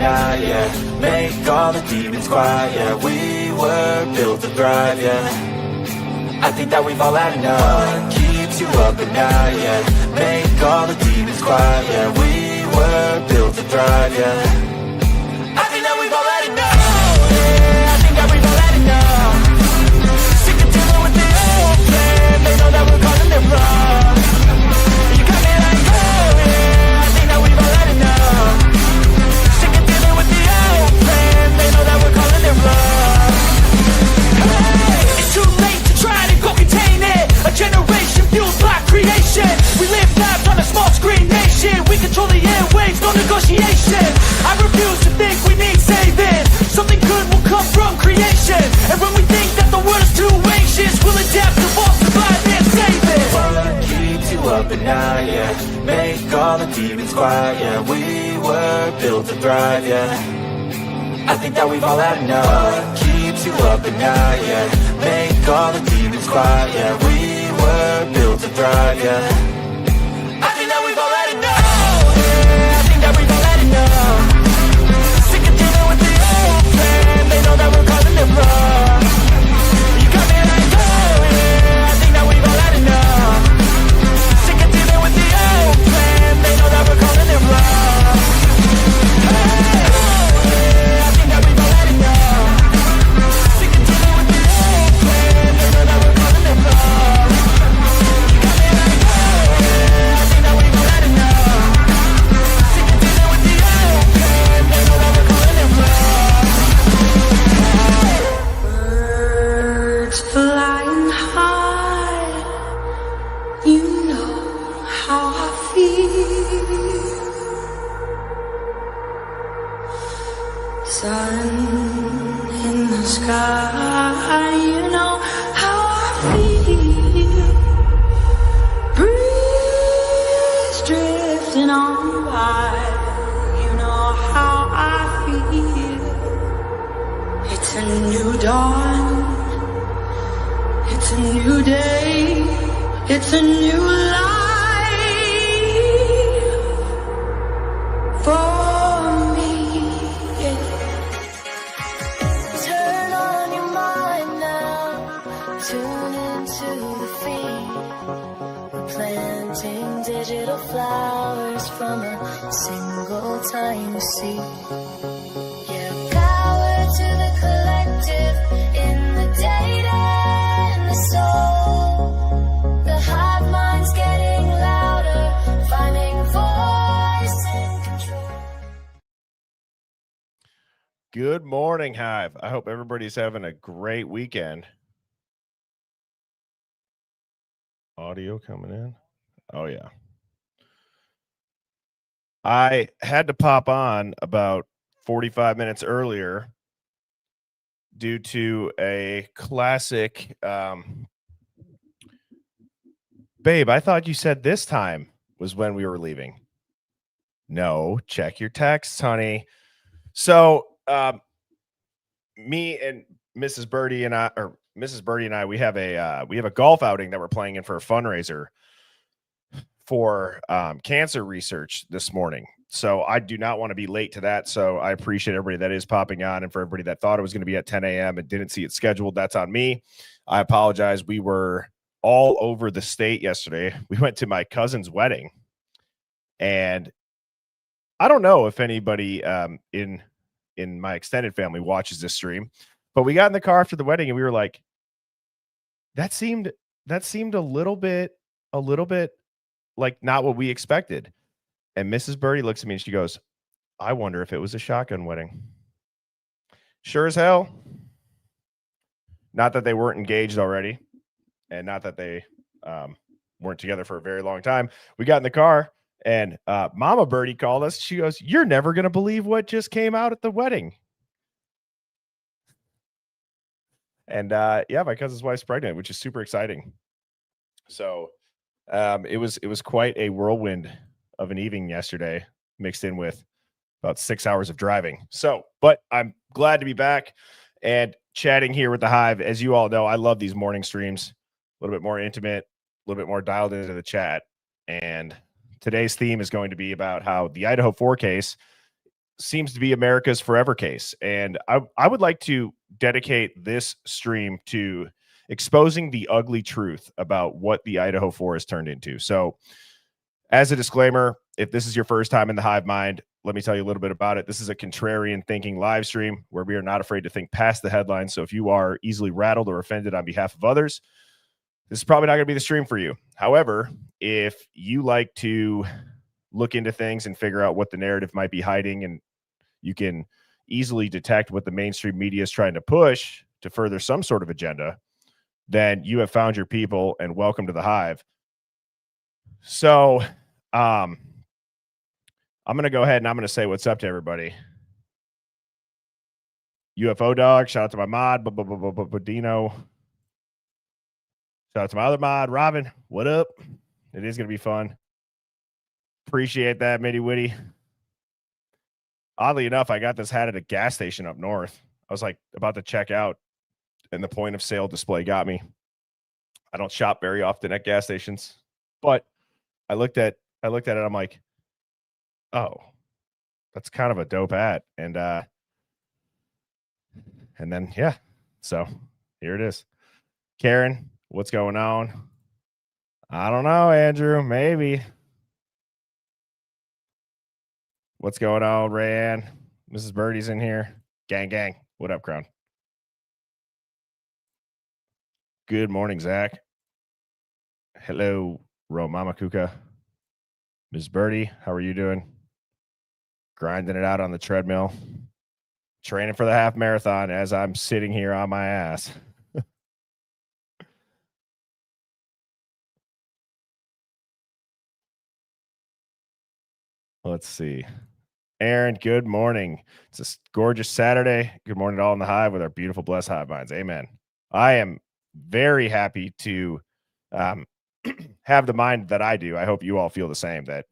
night, yeah. Make all the demons quiet, yeah. We were built to thrive, yeah. I think that we've all had enough. What keeps you up at night, yeah. Make all the demons quiet, yeah. We were built to thrive, yeah. I think that we've all had enough, yeah. I think that we've all had enough. Sick of dealing with the old plan. They know that we're calling it wrong. You got me like, oh yeah. I think that we've all had enough. Sick of dealing with the old plan. They know that we're calling it wrong. Hey, it's too late to try to go contain it. A generation fueled by creation. We live lives on a small screen nation. We control the airwaves, no negotiation. I refuse to think we need saving. Something good will come from creation. And when we think that the world is too anxious, we'll adapt, evolve, survive, and save it. What keeps you up at night, yeah. Make all the demons quiet, yeah. We were built to thrive, yeah. I think that we've all had enough. What keeps you up at night, yeah. Make all the demons quiet, yeah. We were built to thrive, yeah. I think that we've all had enough, yeah. I think that we've all had enough. Sick of dealing with the old plan. They know that we're calling it wrong. You got me like, oh yeah. I think that we've all had enough. Sick of dealing with the old plan. They know that we're calling it wrong. Hey, oh yeah. I think that we've all had enough. Sick of dealing with the old plan. They know that we're calling it wrong. You got me like, oh yeah. I think that we've all had enough. Sick of dealing with the old plan. They know that we're calling it wrong. Birds flying high, you know how I feel. Sun in the sky, you know how I feel. Breeze drifting on by, you know how I feel. It's a new dawn, it's a new day, it's a new life for me. Turn on your mind now, tune into the feed. We're planting digital flowers from a single tiny seed. Yeah, power to the collective in the data and the soul. The hive mind's getting louder, finding voice and control. Good morning, Hive. I hope everybody's having a great weekend. Audio coming in. Oh, yeah. I had to pop on about 45 minutes earlier due to a classic. Babe, I thought you said this time was when we were leaving. No, check your texts, honey. So, me and Mrs. Birdie and I, we have a golf outing that we're playing in for a fundraiser for cancer research this morning. So I do not want to be late to that. So I appreciate everybody that is popping on, and for everybody that thought it was going to be at 10 a.m. and didn't see it scheduled, that's on me. I apologize. We were all over the state yesterday. We went to my cousin's wedding, and I don't know if anybody in my extended family watches this stream, but we got in the car after the wedding and we were like, that seemed a little bit like not what we expected. And Mrs. Birdie looks at me and she goes, I wonder if it was a shotgun wedding. Sure as hell. Not that they weren't engaged already, and not that they weren't together for a very long time. We got in the car, and Mama Birdie called us. She goes, you're never going to believe what just came out at the wedding. And yeah, my cousin's wife's pregnant, which is super exciting. So it was quite a whirlwind of an evening yesterday, mixed in with about 6 hours of driving. So, but I'm glad to be back and chatting here with the Hive. As you all know, I love these morning streams, a little bit more intimate, a little bit more dialed into the chat. And today's theme is going to be about how the Idaho 4 case seems to be America's forever case. And I would like to dedicate this stream to exposing the ugly truth about what the Idaho 4 has turned into. So, as a disclaimer, if this is your first time in the Hive Mind, let me tell you a little bit about it. This is a contrarian thinking live stream where we are not afraid to think past the headlines. So if you are easily rattled or offended on behalf of others, this is probably not going to be the stream for you. However, if you like to look into things and figure out what the narrative might be hiding, and you can easily detect what the mainstream media is trying to push to further some sort of agenda, then you have found your people, and welcome to the Hive. So, I'm going to go ahead and I'm going to say what's up to everybody. UFO Dog, shout out to my mod, Dino. Shout out to my other mod, Robin. What up? It is going to be fun. Appreciate that, Mitty Witty. Oddly enough, I got this hat at a gas station up north. I was like about to check out, and the point of sale display got me. I don't shop very often at gas stations, but I looked at it. I'm like, oh, that's kind of a dope hat. And then, yeah, so here it is. Karen, what's going on? I don't know, Andrew, maybe. What's going on, Rayanne? Mrs. Birdie's in here. Gang, gang. What up, Crown? Good morning, Zach. Hello, Romama Kuka. Ms. Birdie, how are you doing? Grinding it out on the treadmill. Training for the half marathon as I'm sitting here on my ass. Let's see. Aaron, good morning. It's a gorgeous Saturday. Good morning to all in the Hive with our beautiful, blessed Hive minds. Amen. I am very happy to have the mind that I do. I hope you all feel the same, that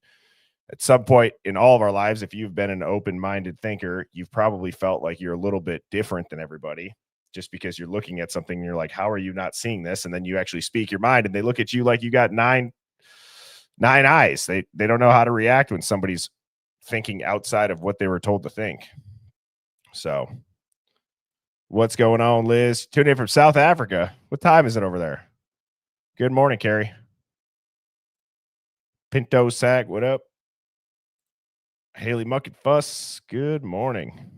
at some point in all of our lives, if you've been an open-minded thinker, you've probably felt like you're a little bit different than everybody just because you're looking at something and you're like, how are you not seeing this? And then you actually speak your mind and they look at you like you got nine eyes. They don't know how to react when somebody's thinking outside of what they were told to think. So what's going on, Liz? Tuned in from South Africa. What time is it over there? Good morning, Carrie. Pinto Sack, what up? Haley Mucket Fuss, good morning.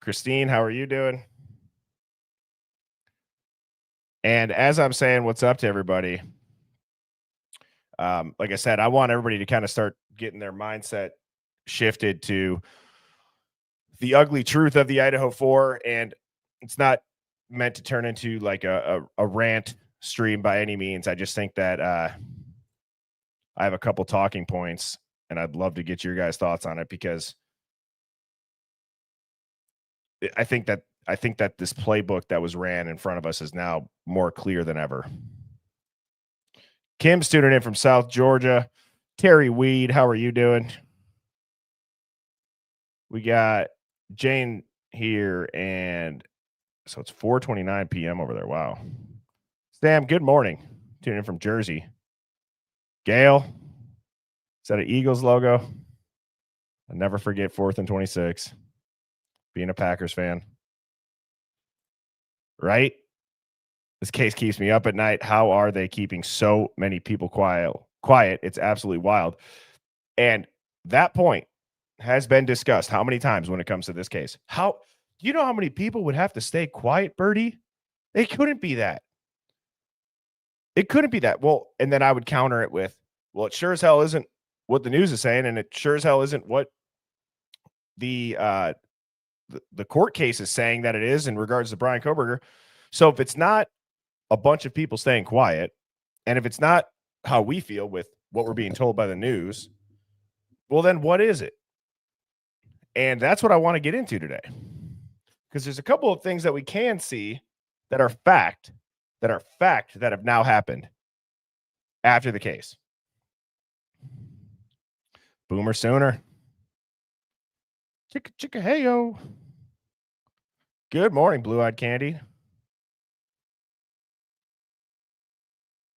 Christine, how are you doing? And as I'm saying, what's up to everybody? Like I said, I want everybody to kind of start getting their mindset shifted to the ugly truth of the Idaho 4. And it's not meant to turn into like a rant stream by any means. I just think that I have a couple talking points and I'd love to get your guys' thoughts on it, because I think that this playbook that was ran in front of us is now more clear than ever. Kim's tuning in from South Georgia. Terry Weed, how are you doing? We got Jane here, and so it's 4:29 p.m. over there. Wow. Sam, good morning. Tuning in from Jersey. Gail, is that an Eagles logo? I'll never forget 4th and 26. Being a Packers fan. Right? This case keeps me up at night. How are they keeping so many people quiet? It's absolutely wild. And that point has been discussed how many times when it comes to this case? Do you know how many people would have to stay quiet, Birdie? It couldn't be that. It couldn't be that. Well, and then I would counter it with, well, it sure as hell isn't what the news is saying, and it sure as hell isn't what the court case is saying that it is in regards to Brian Koberger. So if it's not a bunch of people staying quiet, and if it's not how we feel with what we're being told by the news, well, then what is it? And that's what I want to get into today, because there's a couple of things that we can see that are fact that have now happened after the case. Boomer Sooner. Chicka chicka heyo. Good morning, Blue-Eyed Candy.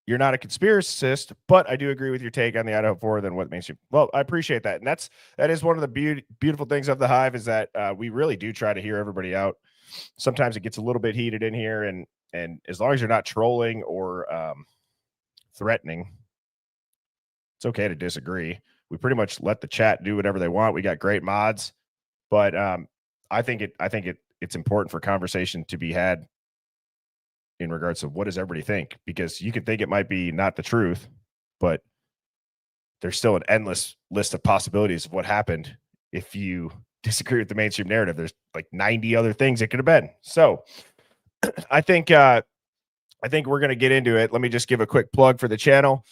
you're not a conspiracist, but I do agree with your take on the Idaho 4 than what mainstream. Well, I appreciate that. And that is one of the beautiful things of the Hive is that we really do try to hear everybody out. Sometimes it gets a little bit heated in here, and as long as you're not trolling or threatening, it's okay to disagree. We pretty much let the chat do whatever they want. We got great mods, but I think it's important for conversation to be had in regards to what does everybody think, because you can think it might be not the truth, but there's still an endless list of possibilities of what happened. If you disagree with the mainstream narrative, there's like 90 other things it could have been. So I think we're going to get into it. Let me just give a quick plug for the channel.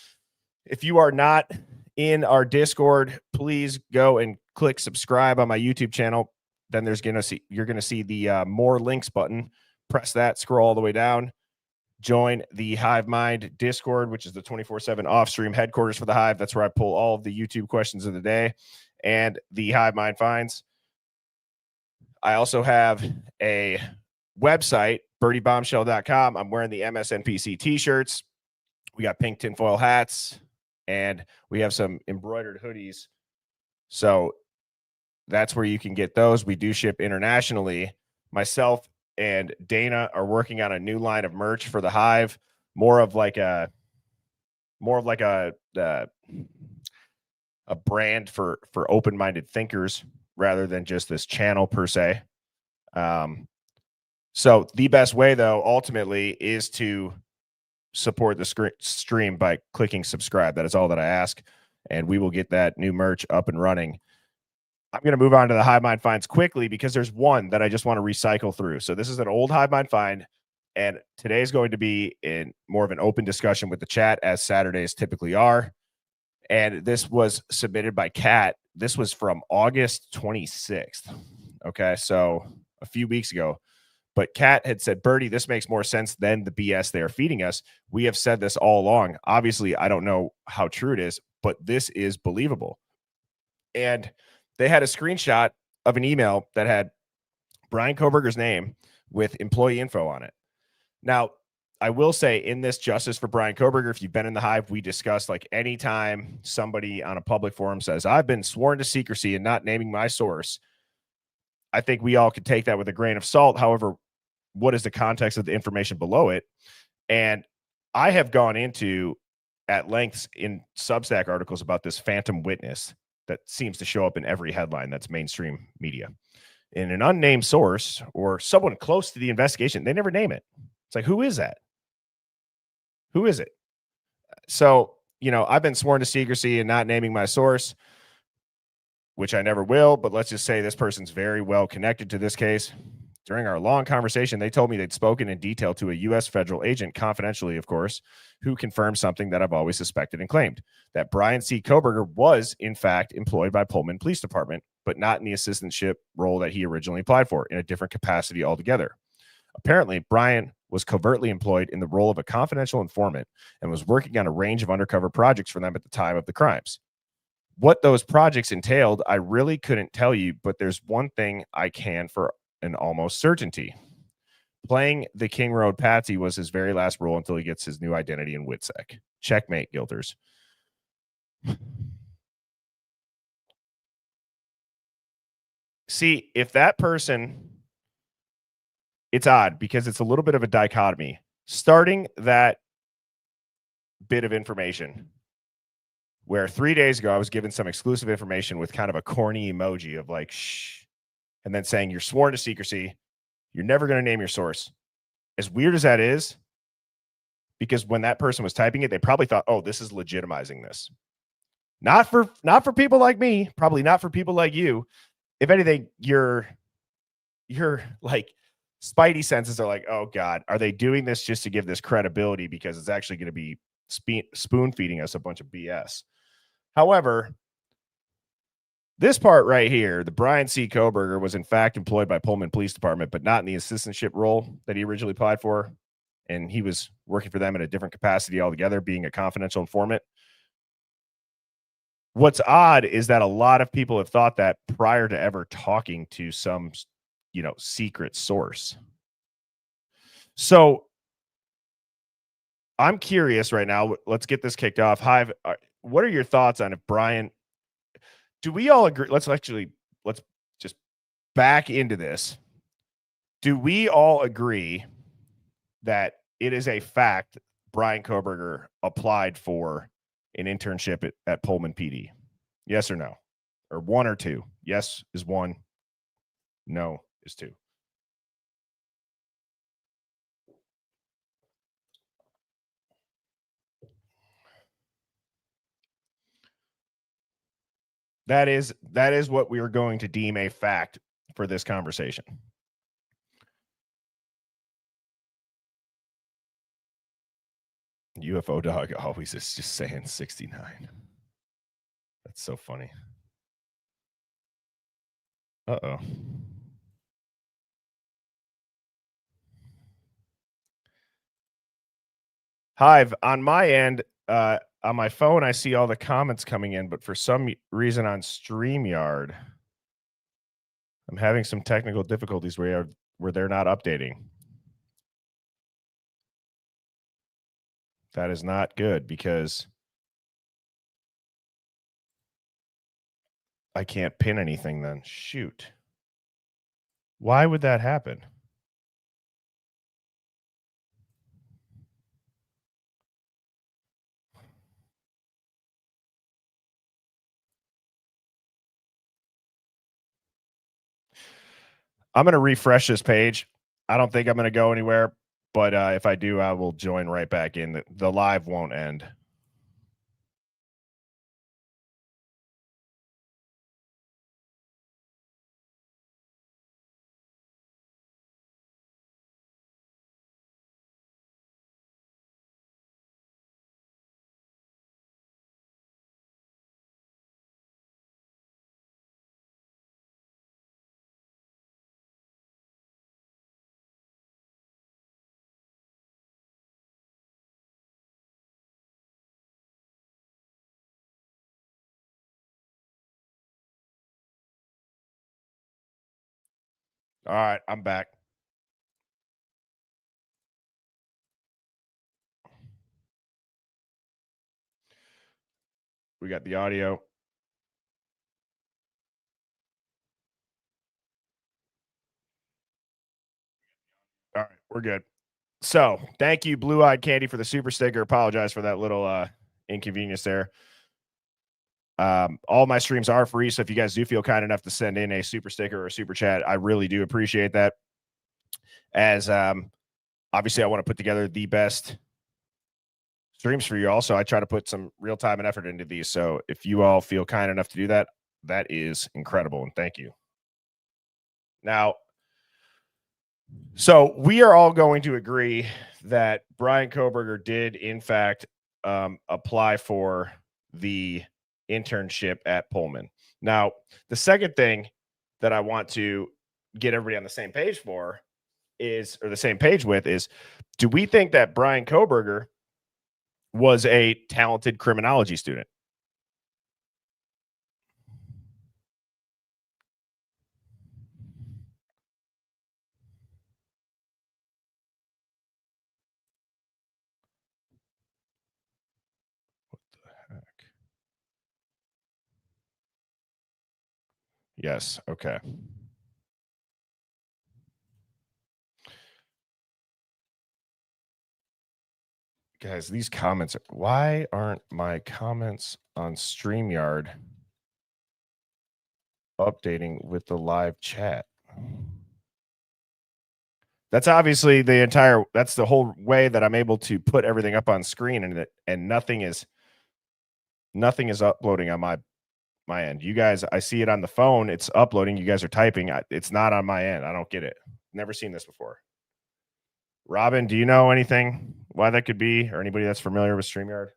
If you are not in our Discord, please go and click subscribe on my YouTube channel. Then you're going to see the more links button. Press that, scroll all the way down. Join the Hive Mind Discord, which is the 24/7 off-stream headquarters for the Hive. That's where I pull all of the YouTube questions of the day and the Hive Mind finds. I also have a website, birdiebombshell.com. I'm wearing the MSNPC t-shirts. We got pink tinfoil hats, and we have some embroidered hoodies. So that's where you can get those. We do ship internationally. Myself and Dana are working on a new line of merch for the Hive, more of like a brand for open-minded thinkers rather than just this channel per se. So the best way, though, ultimately, is to support the stream by clicking subscribe. That is all that I ask, and we will get that new merch up and running. I'm going to move on to the Hive Mind finds quickly because there's one that I just want to recycle through. So this is an old Hive Mind find, and today is going to be in more of an open discussion with the chat, as Saturdays typically are. And this was submitted by Kat. This was from August 26th. Okay, so a few weeks ago. But Kat had said, Birdie, this makes more sense than the BS they are feeding us. We have said this all along. Obviously, I don't know how true it is, but this is believable. And they had a screenshot of an email that had Brian Koberger's name with employee info on it. Now, I will say in this justice for Brian Koberger, if you've been in the Hive, we discussed like anytime somebody on a public forum says, I've been sworn to secrecy and not naming my source, I think we all could take that with a grain of salt. However, what is the context of the information below it? And I have gone into at lengths in Substack articles about this phantom witness that seems to show up in every headline that's mainstream media. In an unnamed source or someone close to the investigation, they never name it. It's like, who is that? Who is it? So, I've been sworn to secrecy and not naming my source, which I never will, but let's just say this person's very well connected to this case. During our long conversation, they told me they'd spoken in detail to a U.S. federal agent, confidentially, of course, who confirmed something that I've always suspected and claimed, that Brian C. Koberger was, in fact, employed by Pullman Police Department, but not in the assistantship role that he originally applied for, in a different capacity altogether. Apparently, Brian was covertly employed in the role of a confidential informant and was working on a range of undercover projects for them at the time of the crimes. What those projects entailed, I really couldn't tell you, but there's one thing I can for an almost certainty. Playing the King Road Patsy was his very last role until he gets his new identity in WITSEC. Checkmate, Guilters. See, if that person, it's odd because it's a little bit of a dichotomy. Starting that bit of information where 3 days ago I was given some exclusive information with kind of a corny emoji of like, shh, and then saying you're sworn to secrecy, you're never going to name your source. As weird as that is, because when that person was typing it, they probably thought, oh, this is legitimizing this. Not for people like me, probably not for people like you. If anything, your like spidey senses are like, oh God, are they doing this just to give this credibility because it's actually going to be spoon feeding us a bunch of BS? However, this part right here, the Brian C. Koberger was in fact employed by Pullman Police Department, but not in the assistantship role that he originally applied for. And he was working for them in a different capacity altogether, being a confidential informant. What's odd is that a lot of people have thought that prior to ever talking to some, secret source. So I'm curious right now. Let's get this kicked off. Hive, what are your thoughts on if Brian? Do we all agree? Let's just back into this. Do we all agree that it is a fact Brian Koberger applied for an internship at Pullman PD? Yes or no? Or one or two? Yes is one. No is two. That is what we are going to deem a fact for this conversation. UFO dog always is just saying 69. That's so funny. Uh-oh. Hive, on my end, on my phone, I see all the comments coming in, but for some reason on StreamYard, I'm having some technical difficulties where they're not updating. That is not good because I can't pin anything then. Shoot. Why would that happen? I'm going to refresh this page. I don't think I'm going to go anywhere, but if I do, I will join right back in. The live won't end. All right, I'm back. We got the audio. All right, we're good. So, thank you, Blue Eyed Candy, for the super sticker. Apologize for that little inconvenience there. All my streams are free, so if you guys do feel kind enough to send in a super sticker or a super chat, I really do appreciate that. As obviously, I want to put together the best streams for you all, so I try to put some real time and effort into these. So if you all feel kind enough to do that, that is incredible, and thank you. Now, so we are all going to agree that Brian Koberger did, in fact, apply for the internship at Pullman. Now, the second thing that I want to get everybody on the same page for is, or the same page with, is, do we think that Brian Koberger was a talented criminology student? What the heck? Yes. Okay. Guys, these comments, why aren't my comments on StreamYard updating with the live chat? That's obviously that's the whole way that I'm able to put everything up on screen, and nothing is uploading on my end. You guys, I see it on the phone, it's uploading, you guys are typing, it's not on my end. I don't get it. Never seen this before. Robin, do you know anything why that could be, or anybody that's familiar with StreamYard?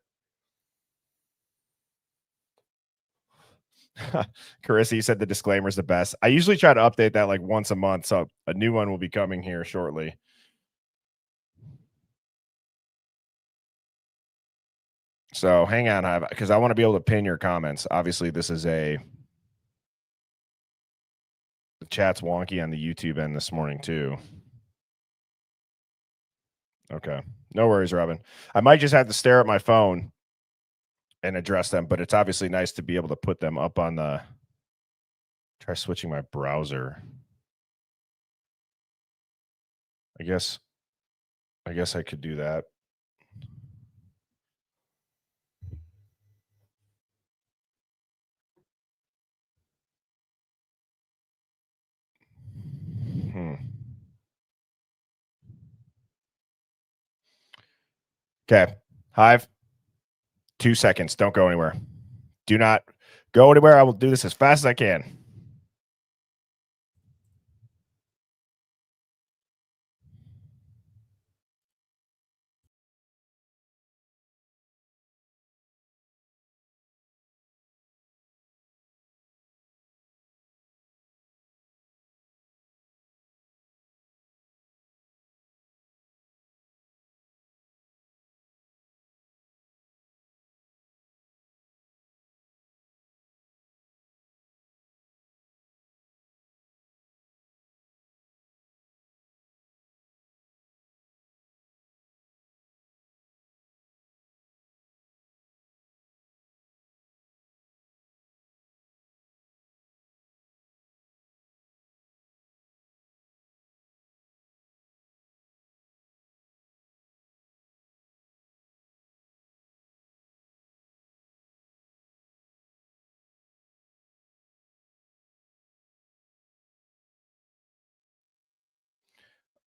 Carissa, you said the disclaimer is the best. I usually try to update that like once a month, so a new one will be coming here shortly. So hang on, because I want to be able to pin your comments. Obviously, this is the chat's wonky on the YouTube end this morning too. Okay, No worries, Robin. I might just have to stare at my phone and address them, but it's obviously nice to be able to put them up on the. Try switching my browser. I guess I could do that. Okay. Hive. 2 seconds. Don't go anywhere. Do not go anywhere. I will do this as fast as I can.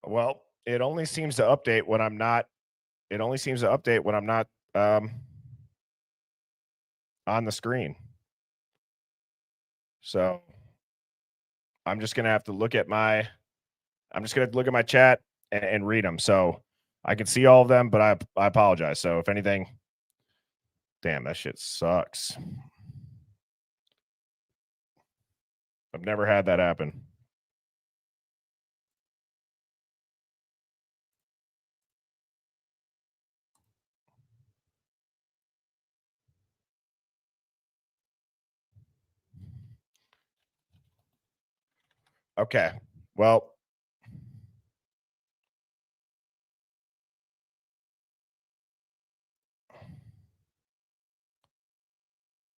Well, it only seems to update when I'm not. It only seems to update when I'm not on the screen. So I'm just gonna have to look at my. I'm just gonna look at my chat and read them. So I can see all of them, but I apologize. So if anything, damn, that shit sucks. I've never had that happen. Okay. Well,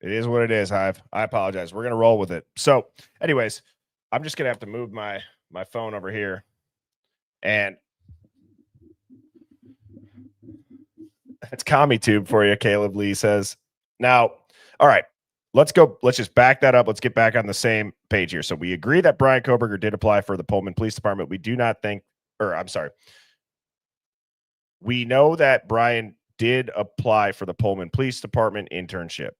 it is what it is, Hive. I apologize. We're gonna roll with it. So, anyways, I'm just gonna have to move my phone over here, and that's CommiTube for you. Caleb Lee says. Now, all right, let's go. Let's just back that up. Let's get back on the same page here. So we agree that Brian Koberger did apply for the Pullman Police Department. We do not think, or I'm sorry, we know that Brian did apply for the Pullman Police Department internship.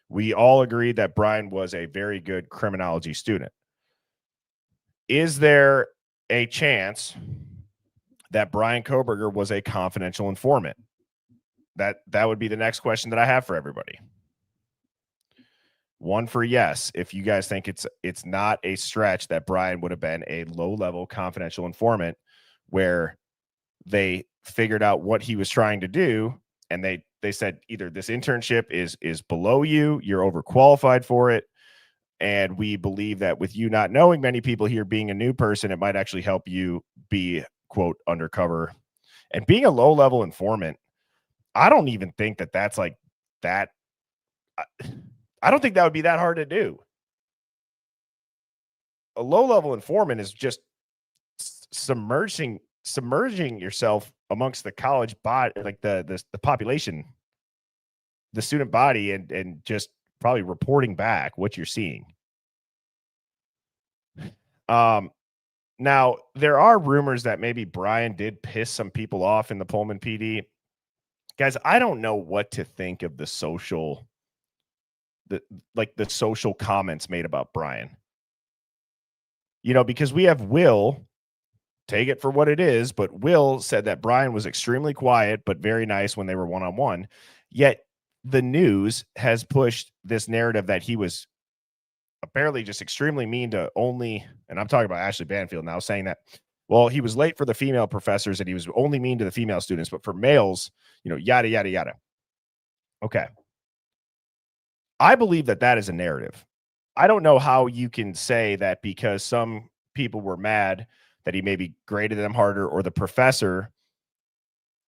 We all agree that Brian was a very good criminology student. Is there a chance that Brian Koberger was a confidential informant? That would be the next question that I have for everybody. One for yes, if you guys think it's not a stretch that Brian would have been a low-level confidential informant where they figured out what he was trying to do, and they said either this internship is below you, you're overqualified for it, and we believe that with you not knowing many people here, being a new person, it might actually help you be, quote, undercover. And being a low-level informant, I don't even think that that's like that. I don't think that would be that hard to do. A low-level informant is just submerging yourself amongst the college body, like the population, the student body, and just probably reporting back what you're seeing. Now there are rumors that maybe Brian did piss some people off in the Pullman PD. Guys, I don't know what to think of the social comments made about Brian. Because we have Will, take it for what it is, but Will said that Brian was extremely quiet but very nice when they were one-on-one. Yet the news has pushed this narrative that he was apparently just extremely mean to only, and I'm talking about Ashley Banfield now, saying that, well, he was late for the female professors and he was only mean to the female students, but for males, yada, yada, yada. Okay. I believe that is a narrative. I don't know how you can say that because some people were mad that he maybe graded them harder, or the professor,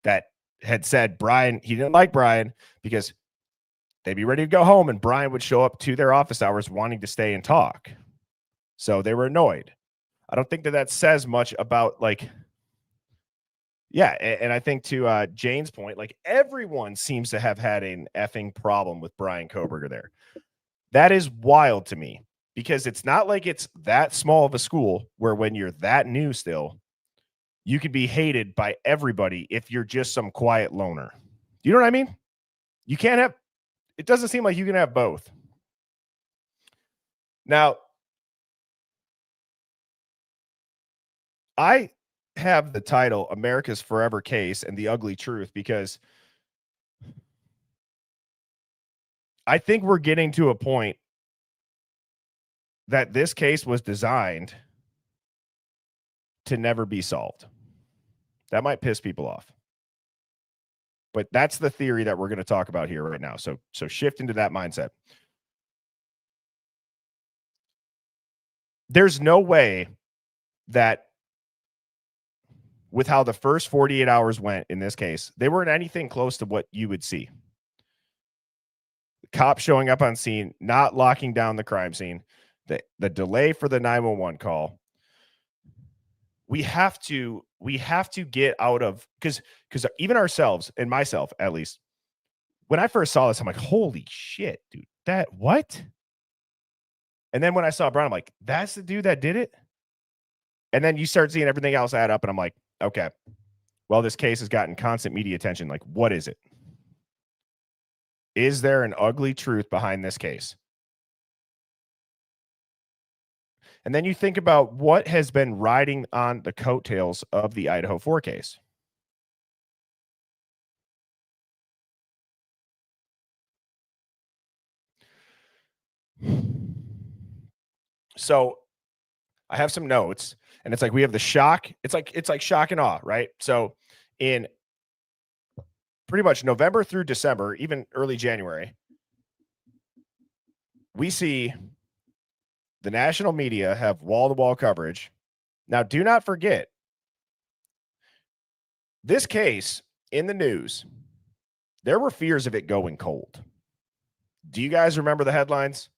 that had said Brian, he didn't like Brian because they'd be ready to go home and Brian would show up to their office hours wanting to stay and talk. So they were annoyed. I don't think that says much about like, yeah. And I think to Jane's point, like everyone seems to have had an effing problem with Brian Koberger there. That is wild to me because it's not like it's that small of a school where when you're that new still, you can be hated by everybody if you're just some quiet loner. You know what I mean? You can't have, it doesn't seem like you can have both. Now, I have the title America's Forever Case and the Ugly Truth because I think we're getting to a point that this case was designed to never be solved. That might piss people off. But that's the theory that we're going to talk about here right now. So shift into that mindset. There's no way that with how the first 48 hours went in this case, they weren't anything close to what you would see. The cops showing up on scene, not locking down the crime scene, the delay for the 911 call. We have to get out of because even ourselves and myself, at least, when I first saw this, I'm like, holy shit, dude, that what? And then when I saw Brian, I'm like, that's the dude that did it. And then you start seeing everything else add up, and I'm like, okay, well, this case has gotten constant media attention. Like, what is it? Is there an ugly truth behind this case? And then you think about what has been riding on the coattails of the Idaho 4 case. So I have some notes, and it's like we have the shock. It's like shock and awe, right? So in pretty much November through December, even early January, we see the national media have wall-to-wall coverage. Now, do not forget, this case in the news, there were fears of it going cold. Do you guys remember the headlines?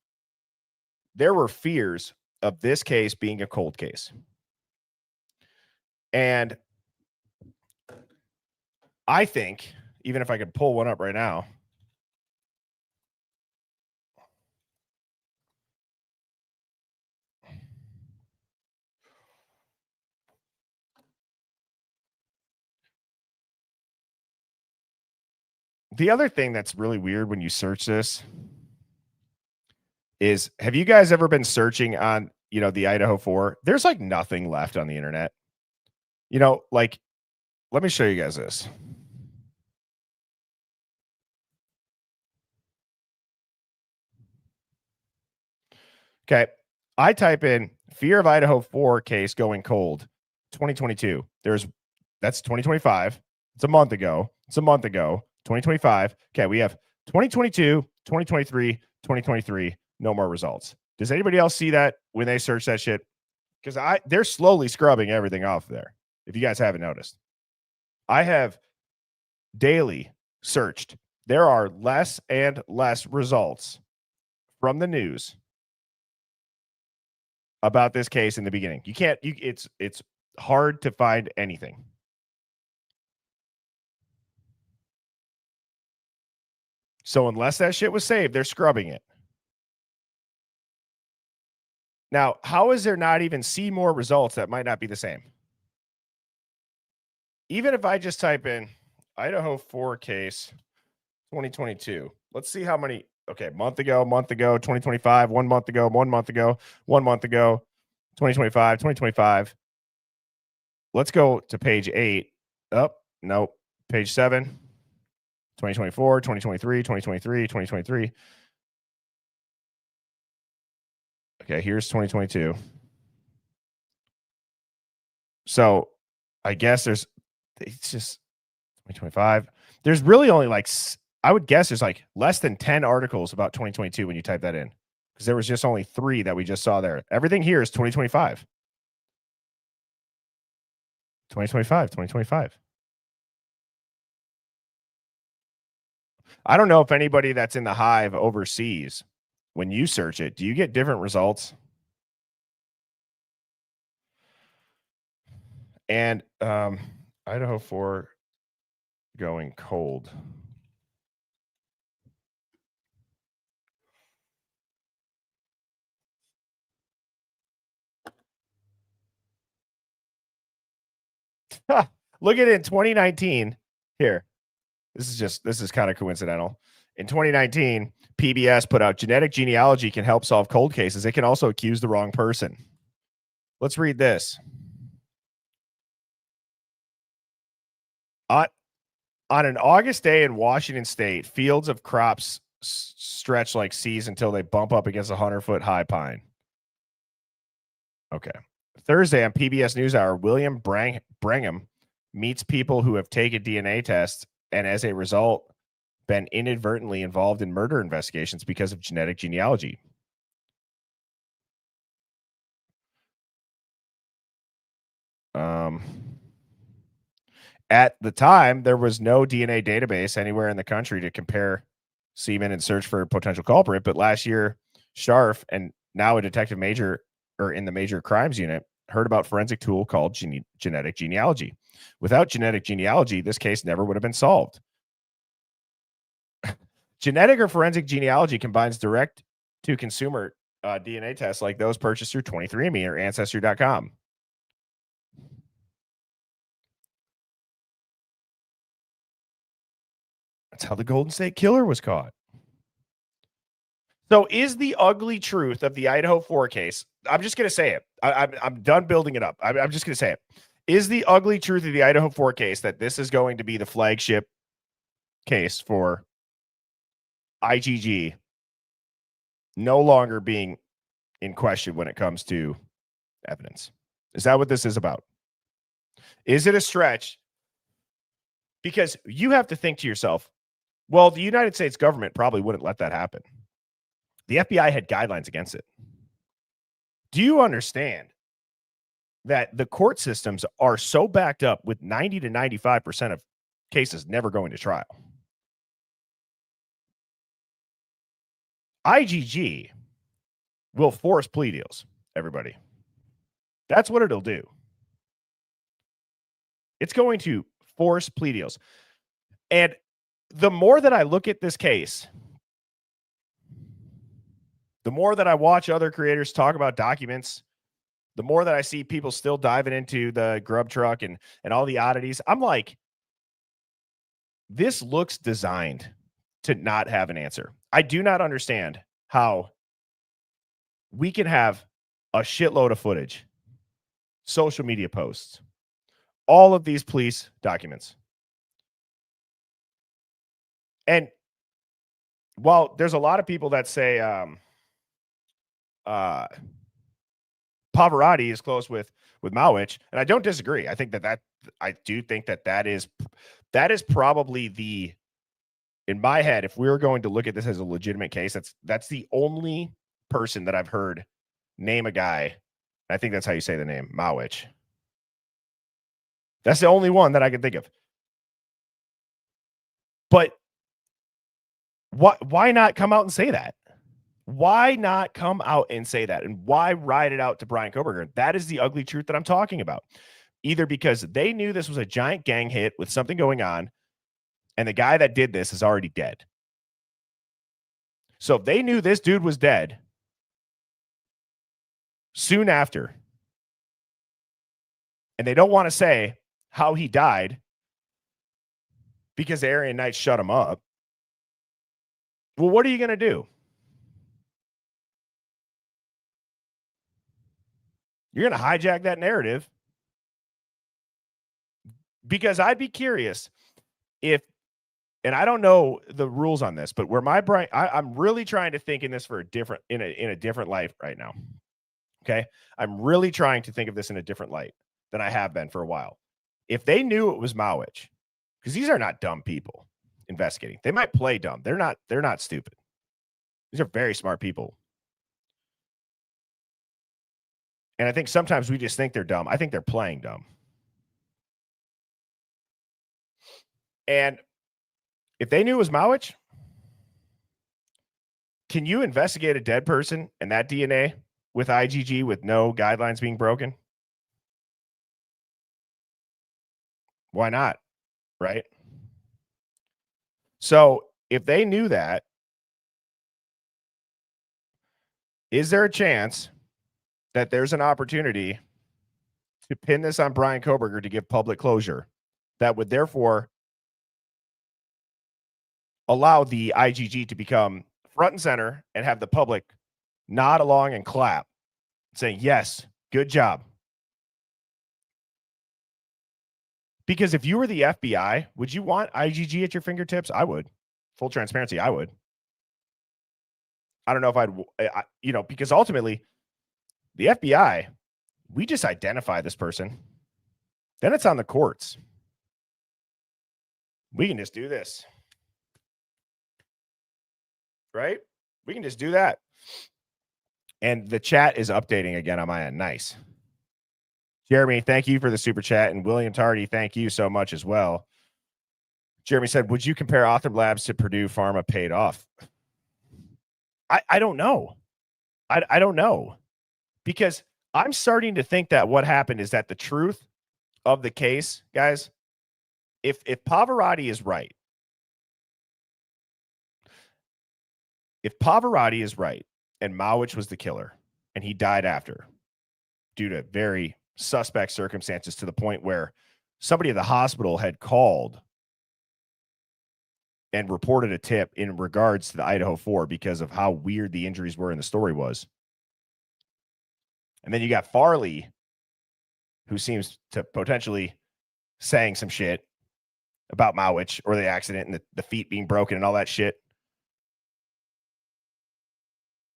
There were fears of this case being a cold case. And I think, even if I could pull one up right now, the other thing that's really weird when you search this is, have you guys ever been searching on, the Idaho 4? There's like nothing left on the internet. Like, let me show you guys this. Okay. I type in fear of Idaho 4 case going cold 2022. That's 2025. It's a month ago. 2025. Okay. We have 2022, 2023, 2023. No more results. Does anybody else see that when they search that shit? Because they're slowly scrubbing everything off there. If you guys haven't noticed, I have daily searched. There are less and less results from the news about this case in the beginning. It's hard to find anything. So unless that shit was saved, they're scrubbing it. Now, how is there not even see more results that might not be the same? Even if I just type in Idaho 4 case 2022, let's see how many. Okay, month ago, 2025, 1 month ago, 1 month ago, 1 month ago, 2025. Let's go to page 8. Oh, nope. Page 7, 2024, 2023, 2023. Okay, here's 2022. So I guess it's just 2025. There's really only I would guess there's less than 10 articles about 2022 when you type that in, because there was just only 3 that we just saw there. Everything here is 2025. 2025. I don't know if anybody that's in the Hive overseas, when you search it, do you get different results? And Idaho 4 going cold. Look at it in 2019. Here. This is kind of coincidental. In 2019, PBS put out genetic genealogy can help solve cold cases. It can also accuse the wrong person. Let's read this. On an August day in Washington State, fields of crops stretch like seas until they bump up against a 100-foot high pine. Okay. Thursday on PBS NewsHour, William Brangham meets people who have taken DNA tests and as a result been inadvertently involved in murder investigations because of genetic genealogy. At the time, there was no DNA database anywhere in the country to compare semen and search for a potential culprit. But last year, Scharf and now a detective major or in the major crimes unit heard about forensic tool called genetic genealogy. Without genetic genealogy, this case never would have been solved. Genetic or forensic genealogy combines direct to consumer DNA tests like those purchased through 23andMe or Ancestry.com. That's how the Golden State Killer was caught. So is the ugly truth of the Idaho 4 case, I'm just going to say it. I'm done building it up. I'm just going to say it. Is the ugly truth of the Idaho 4 case that this is going to be the flagship case for IGG no longer being in question when it comes to evidence? Is that what this is about? Is it a stretch? Because you have to think to yourself, well, the United States government probably wouldn't let that happen. The FBI had guidelines against it. Do you understand that the court systems are so backed up with 90 to 95% of cases never going to trial? IGG will force plea deals, everybody. That's what it'll do. It's going to force plea deals. And the more that I look at this case, the more that I watch other creators talk about documents, the more that I see people still diving into the grub truck and all the oddities, I'm like, this looks designed to not have an answer. I do not understand how we can have a shitload of footage, social media posts, all of these police documents. And while there's a lot of people that say Pavarotti is close with Mowich, and I don't disagree. I think I do think that is probably the, in my head, if we were going to look at this as a legitimate case, that's the only person that I've heard name a guy. I think that's how you say the name, Mowich. That's the only one that I can think of. But why not come out and say that? Why not come out and say that? And why ride it out to Brian Koberger? That is the ugly truth that I'm talking about. Either because they knew this was a giant gang hit with something going on, and the guy that did this is already dead. So if they knew this dude was dead soon after, and they don't want to say how he died because the Aryan Knights shut him up, well, what are you going to do? You're going to hijack that narrative, because I'd be curious if, and I don't know the rules on this, but where my brain, I'm really trying to think in this for in a different light right now. Okay. I'm really trying to think of this in a different light than I have been for a while. If they knew it was Mowich, because these are not dumb people investigating. They might play dumb. They're not stupid. These are very smart people. And I think sometimes we just think they're dumb. I think they're playing dumb. And if they knew it was Mowich, Can you investigate a dead person and that DNA with IgG with no guidelines being broken? Why not? Right? So if they knew that, is there a chance that there's an opportunity to pin this on Brian Koberger to give public closure that would therefore allow the IgG to become front and center and have the public nod along and clap, saying, yes, good job? Because if you were the FBI, would you want IgG at your fingertips? I would. Full transparency, I would. I don't know if because ultimately, the FBI, we just identify this person. Then it's on the courts. We can just do this. Right? We can just do that. And the chat is updating again on my end. Nice. Jeremy, thank you for the super chat. And William Tardy, thank you so much as well. Jeremy said, would you compare Author Labs to Purdue Pharma paid off? I don't know. I don't know. Because I'm starting to think that what happened is that the truth of the case, guys, if Pavarotti is right, and Mowich was the killer and he died after due to very suspect circumstances to the point where somebody at the hospital had called and reported a tip in regards to the Idaho 4 because of how weird the injuries were and the story was. And then you got Farley, who seems to potentially saying some shit about Mowich or the accident and the feet being broken and all that shit.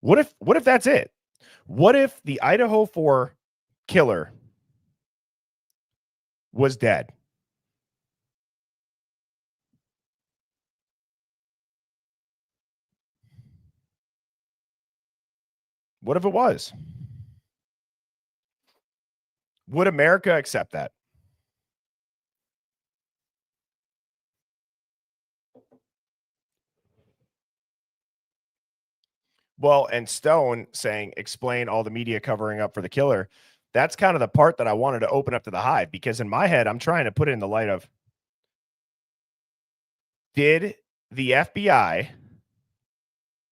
What if that's it? What if the Idaho 4 killer was dead? What if it was? Would America accept that? Well, and Stone saying, explain all the media covering up for the killer. That's kind of the part that I wanted to open up to the Hive, because in my head, I'm trying to put it in the light of, did the FBI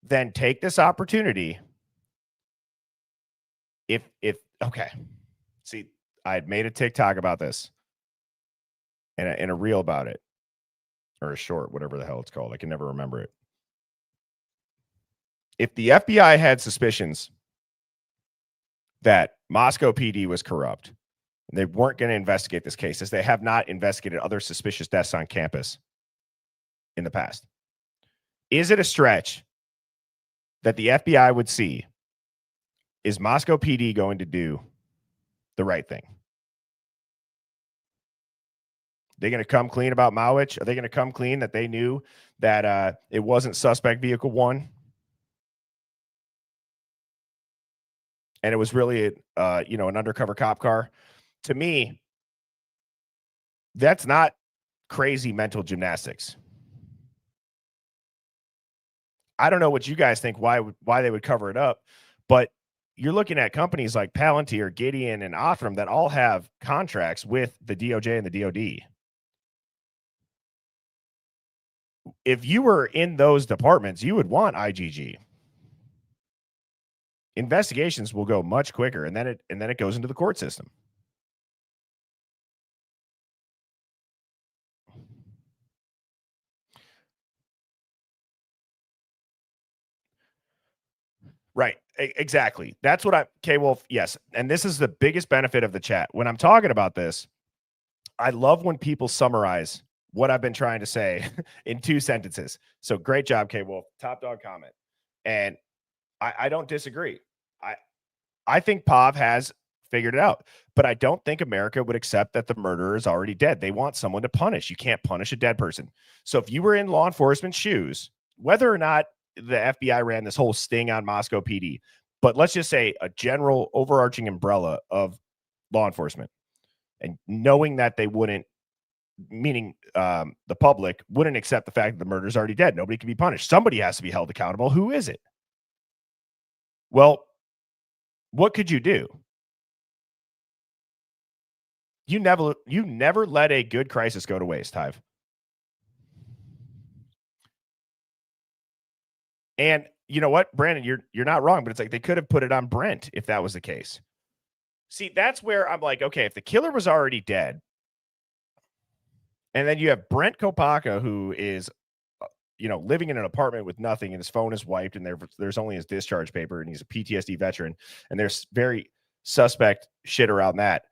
then take this opportunity? Okay. See, I had made a TikTok about this and a reel about it, or a short, whatever the hell it's called. I can never remember it. If the FBI had suspicions that Moscow PD was corrupt, and they weren't going to investigate this case, as they have not investigated other suspicious deaths on campus in the past, is it a stretch that the FBI would see, is Moscow PD going to do the right thing? They're going to come clean about Mowich? Are they going to come clean that they knew that it wasn't suspect vehicle 1? And it was really, an undercover cop car? To me, that's not crazy mental gymnastics. I don't know what you guys think, why they would cover it up, but you're looking at companies like Palantir, Gideon, and Othram that all have contracts with the DOJ and the DOD. If you were in those departments, you would want IgG. Investigations will go much quicker, and then it goes into the court system. Right. Exactly. That's what K-Wolf, yes. And this is the biggest benefit of the chat. When I'm talking about this, I love when people summarize what I've been trying to say in 2 sentences. So great job, K-Wolf. Top dog comment. And I don't disagree. I think Pav has figured it out, but I don't think America would accept that the murderer is already dead. They want someone to punish. You can't punish a dead person. So if you were in law enforcement's shoes, whether or not the FBI ran this whole sting on Moscow PD, but let's just say a general overarching umbrella of law enforcement, and knowing that they wouldn't, meaning the public wouldn't accept the fact that the murder's already dead. Nobody can be punished. Somebody has to be held accountable. Who is it? Well, what could you do? You never let a good crisis go to waste, Hive. And you know what, Brandon, you're not wrong, but it's like they could have put it on Brent if that was the case. See, that's where I'm like, okay, if the killer was already dead, and then you have Brent Kopaka, who is, living in an apartment with nothing, and his phone is wiped, and there's only his discharge paper, and he's a PTSD veteran, and there's very suspect shit around that.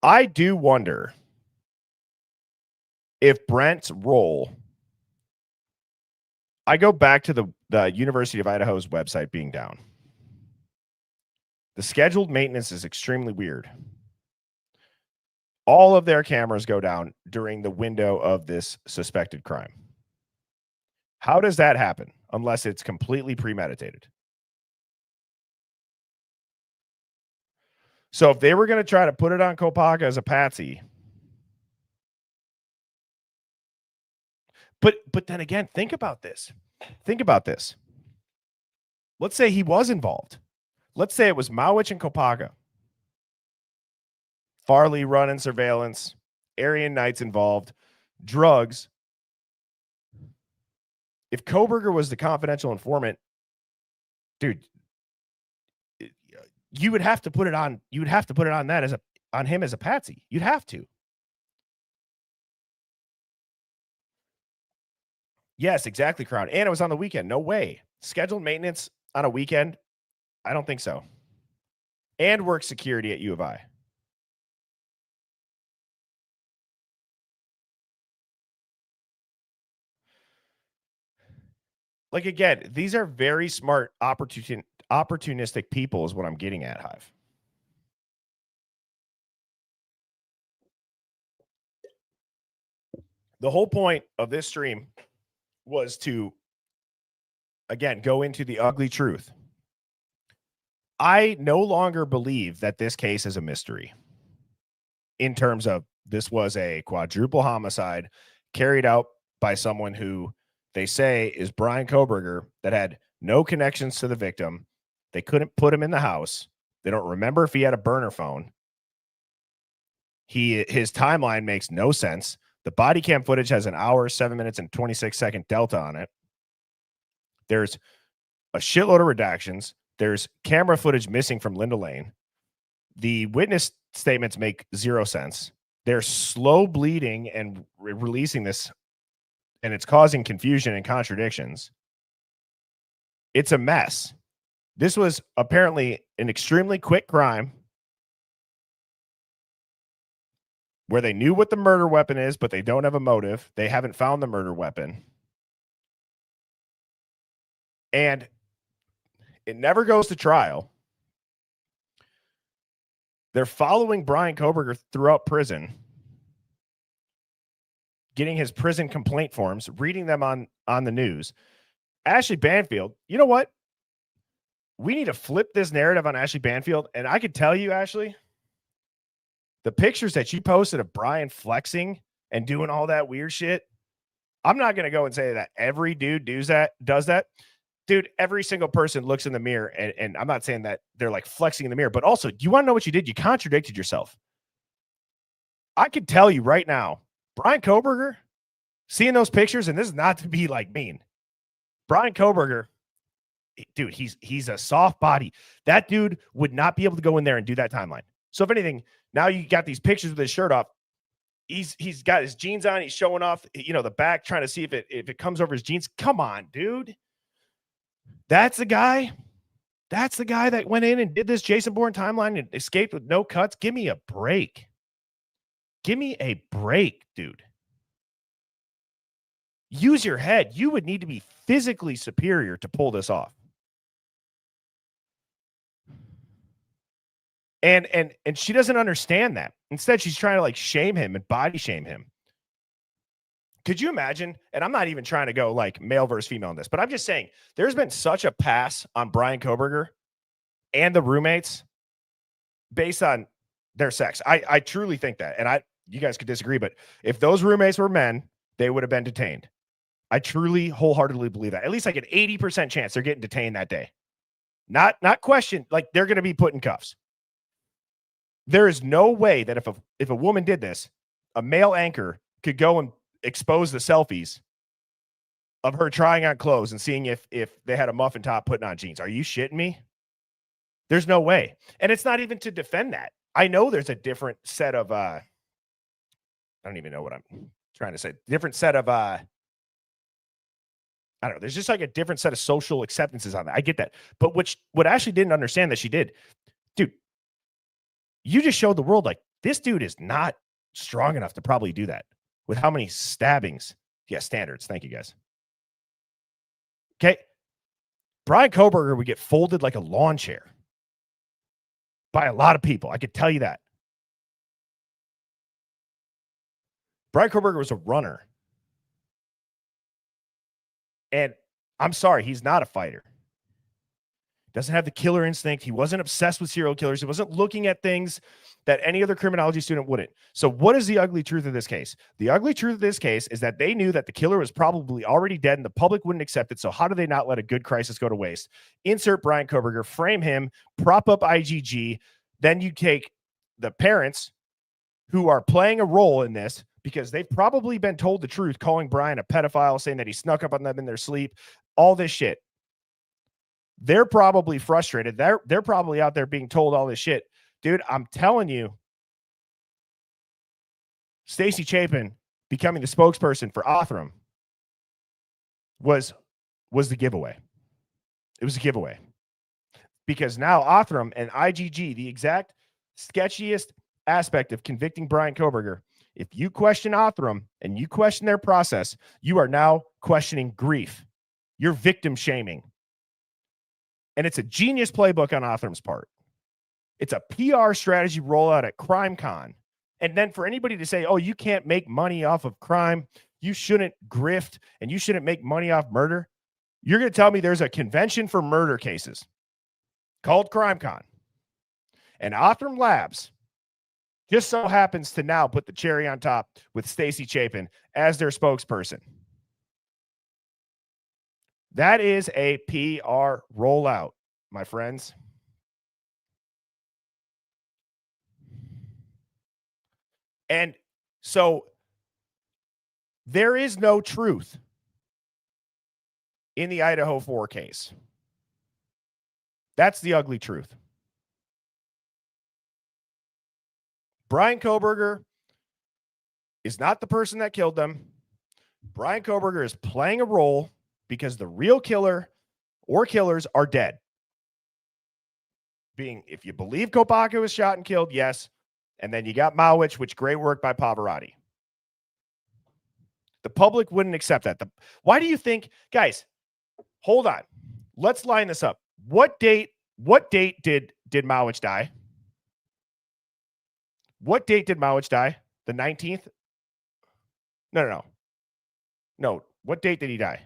I do wonder if Brent's role. I go back to the University of Idaho's website being down. The scheduled maintenance is extremely weird. All of their cameras go down during the window of this suspected crime. How does that happen unless it's completely premeditated? So if they were going to try to put it on Kopaka as a patsy, but then again, think about this. Let's say he was involved. Let's say it was Mowich and Kopaka. Farley running surveillance, Aryan Knights involved, drugs. If Koberger was the confidential informant, dude, you would have to put it on. You would have to put it on that on him as a patsy. You'd have to. Yes, exactly, Crown. And it was on the weekend. No way. Scheduled maintenance on a weekend? I don't think so. And work security at U of I. Like, again, these are very smart, opportunistic people is what I'm getting at, Hive. The whole point of this stream was to, again, go into the ugly truth. I no longer believe that this case is a mystery in terms of this was a quadruple homicide carried out by someone who they say is Brian Koberger that had no connections to the victim. They couldn't put him in the house. They don't remember if he had a burner phone. His timeline makes no sense. The body cam footage has an hour, 7 minutes, and 26-second delta on it. There's a shitload of redactions. There's camera footage missing from Linda Lane. The witness statements make zero sense. They're slow bleeding and releasing this, and it's causing confusion and contradictions. It's a mess. This was apparently an extremely quick crime where they knew what the murder weapon is, but they don't have a motive. They haven't found the murder weapon. And it never goes to trial. They're following Brian Koberger throughout prison, getting his prison complaint forms, reading them on the news. Ashley Banfield, you know what? We need to flip this narrative on Ashley Banfield. And I could tell you, Ashley, the pictures that you posted of Brian flexing and doing all that weird shit, I'm not going to go and say that every dude does that. Dude, every single person looks in the mirror, and I'm not saying that they're like flexing in the mirror, but also, do you want to know what you did? You contradicted yourself. I could tell you right now, Brian Koberger, seeing those pictures, and this is not to be like mean, Brian Koberger, dude, he's a soft body. That dude would not be able to go in there and do that timeline. So if anything, now you got these pictures with his shirt off. He's got his jeans on. He's showing off, the back, trying to see if it comes over his jeans. Come on, dude. That's the guy. That's the guy that went in and did this Jason Bourne timeline and escaped with no cuts. Give me a break. Give me a break, dude. Use your head. You would need to be physically superior to pull this off. And she doesn't understand that. Instead, she's trying to like shame him and body shame him. Could you imagine? And I'm not even trying to go like male versus female on this, but I'm just saying there's been such a pass on Brian Koberger and the roommates based on their sex. I truly think that. And you guys could disagree, but if those roommates were men, they would have been detained. I truly wholeheartedly believe that. At least like an 80% chance they're getting detained that day. Not question, like they're going to be put in cuffs. There is no way that if a woman did this, a male anchor could go and expose the selfies of her trying on clothes and seeing if they had a muffin top putting on jeans. Are you shitting me? There's no way. And it's not even to defend that. I know there's a different set of I don't even know what I'm trying to say. Different set of I don't know. There's just like a different set of social acceptances on that. I get that. But what Ashley didn't understand that she did, dude, you just showed the world like this dude is not strong enough to probably do that with how many stabbings. Yeah, standards. Thank you, guys. Okay. Brian Koberger would get folded like a lawn chair by a lot of people. I could tell you that. Brian Koberger was a runner. And I'm sorry, he's not a fighter. Doesn't have the killer instinct. He wasn't obsessed with serial killers. He wasn't looking at things that any other criminology student wouldn't. So what is the ugly truth of this case? The ugly truth of this case is that they knew that the killer was probably already dead and the public wouldn't accept it. So how do they not let a good crisis go to waste? Insert Brian Koberger, frame him, prop up IGG. Then you take the parents who are playing a role in this because they've probably been told the truth, calling Brian a pedophile, saying that he snuck up on them in their sleep, all this shit. They're probably frustrated. They're probably out there being told all this shit. Dude, I'm telling you, Stacey Chapin becoming the spokesperson for Othram was the giveaway. It was a giveaway. Because now Othram and IGG, the exact sketchiest aspect of convicting Brian Koberger, if you question Othram and you question their process, you are now questioning grief. You're victim shaming. And it's a genius playbook on Othram's part. It's a PR strategy rollout at CrimeCon. And then for anybody to say, oh, you can't make money off of crime, you shouldn't grift, and you shouldn't make money off murder, you're going to tell me there's a convention for murder cases called CrimeCon. And Othram Labs just so happens to now put the cherry on top with Stacey Chapin as their spokesperson. That is a PR rollout, my friends. And so there is no truth in the Idaho 4 case. That's the ugly truth. Brian Koberger is not the person that killed them. Brian Koberger is playing a role because the real killer or killers are dead. Being, if you believe Kopaka was shot and killed, yes. And then you got Mowich, which great work by Pavarotti. The public wouldn't accept that. Why do you think, guys, hold on. Let's line this up. What date did Mowich die? What date did Mowich die? The 19th? No. What date did he die?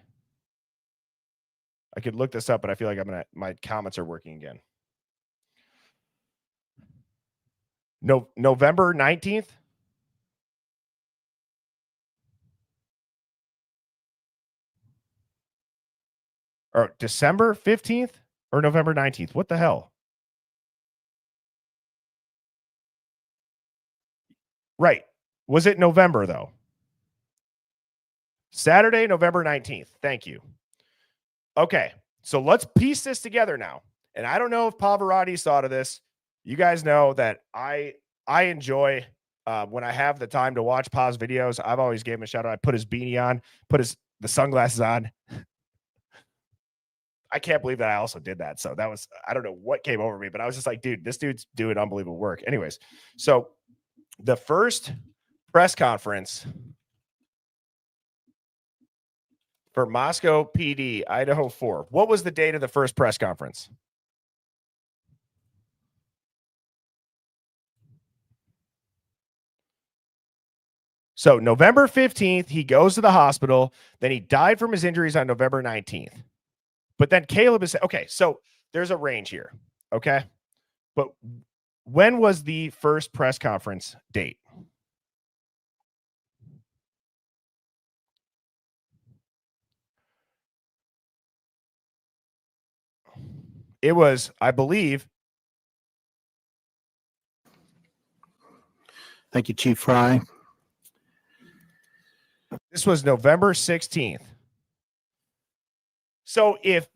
I could look this up, but I feel like my comments are working again. No, November 19th? Or December 15th? Or November 19th? What the hell? Right. Was it November, though? Saturday, November 19th. Thank you. Okay, so let's piece this together now. And I don't know if Pavarotti thought of this. You guys know that I enjoy when I have the time to watch Pav's videos. I've always gave him a shout out. I put his beanie on, the sunglasses on. I can't believe that I also did that. So that was, I don't know what came over me, but I was just like, dude, this dude's doing unbelievable work. Anyways, so the first press conference for Moscow PD, Idaho 4. What was the date of the first press conference? So November 15th, he goes to the hospital. Then he died from his injuries on November 19th. But then Caleb is, okay, so there's a range here, okay? But when was the first press conference date? It was, I believe. Thank you, Chief Fry. This was November 16th. So if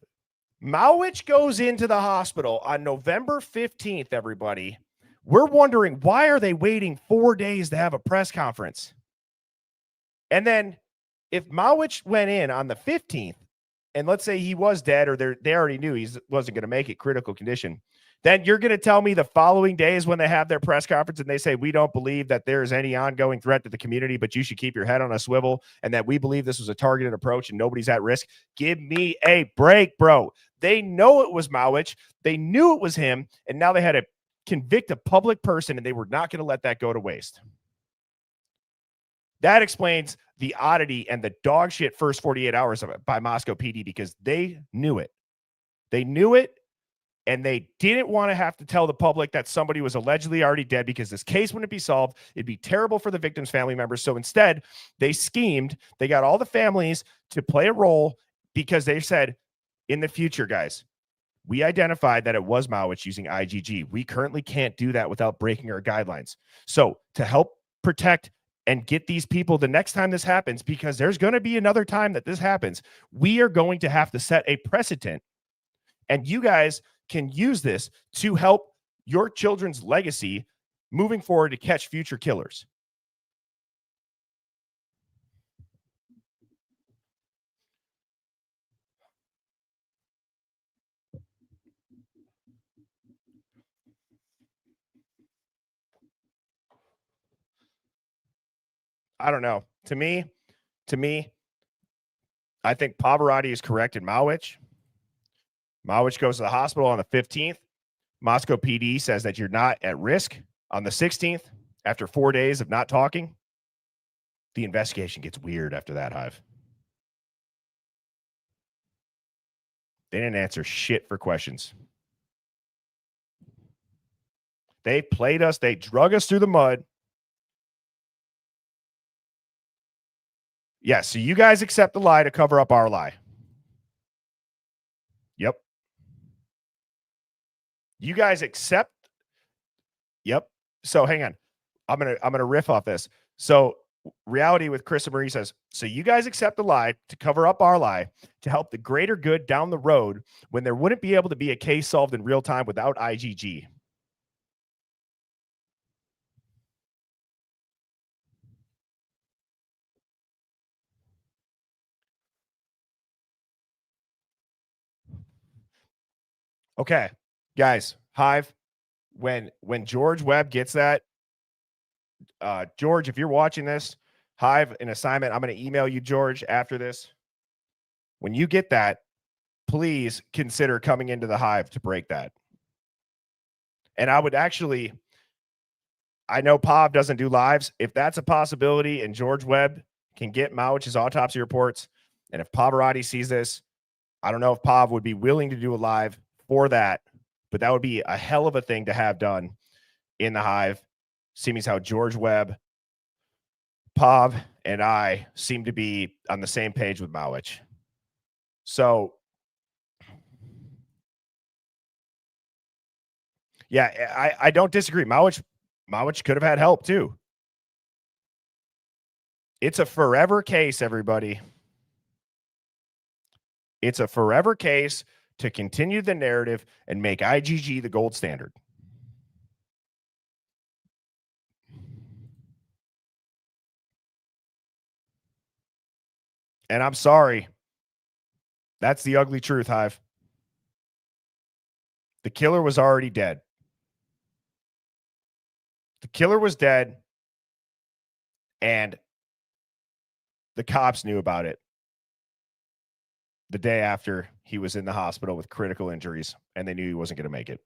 Mowich goes into the hospital on November 15th, everybody, we're wondering, why are they waiting 4 days to have a press conference? And then if Mowich went in on the 15th, and let's say he was dead, or they already knew he wasn't going to make it, critical condition, then you're going to tell me the following day is when they have their press conference and they say, we don't believe that there is any ongoing threat to the community, but you should keep your head on a swivel, and that we believe this was a targeted approach and nobody's at risk. Give me a break, bro. They know it was Mowich. They knew it was him, and now they had to convict a public person, and they were not going to let that go to waste. That explains the oddity and the dog shit first 48 hours of it by Moscow PD, because they knew it. They knew it, and they didn't want to have to tell the public that somebody was allegedly already dead, because this case wouldn't be solved. It'd be terrible for the victims' family members. So instead, they schemed. They got all the families to play a role, because they said, in the future, guys, we identified that it was Mowich using IgG. We currently can't do that without breaking our guidelines. So to help protect and get these people the next time this happens, because there's going to be another time that this happens, we are going to have to set a precedent. And you guys can use this to help your children's legacy moving forward to catch future killers. I don't know. To me, I think Pavarotti is correct in Mowich. Mowich goes to the hospital on the 15th. Moscow PD says that you're not at risk on the 16th. After 4 days of not talking, the investigation gets weird after that, Hive. They didn't answer shit for questions. They played us. They drug us through the mud. Yeah, so you guys accept the lie to cover up our lie. Yep. You guys accept. Yep. So hang on. I'm gonna riff off this. So Reality with Chris and Marie says, so you guys accept the lie to cover up our lie to help the greater good down the road, when there wouldn't be able to be a case solved in real time without IgG. Okay, guys, Hive, when George Webb gets that, George, if you're watching this, Hive, an assignment, I'm going to email you, George, after this. When you get that, please consider coming into the Hive to break that. And I would actually, I know Pav doesn't do lives. If that's a possibility and George Webb can get Mowich's autopsy reports, and if Pavarotti sees this, I don't know if Pav would be willing to do a live for that, but that would be a hell of a thing to have done in the Hive. Seeing as how George Webb, Pav, and I seem to be on the same page with Mowich. So, yeah, I don't disagree. Mowich could have had help too. It's a forever case, everybody. It's a forever case to continue the narrative and make IgG the gold standard. And I'm sorry. That's the ugly truth, Hive. The killer was already dead. The killer was dead, and the cops knew about it the day after he was in the hospital with critical injuries, and they knew he wasn't going to make it.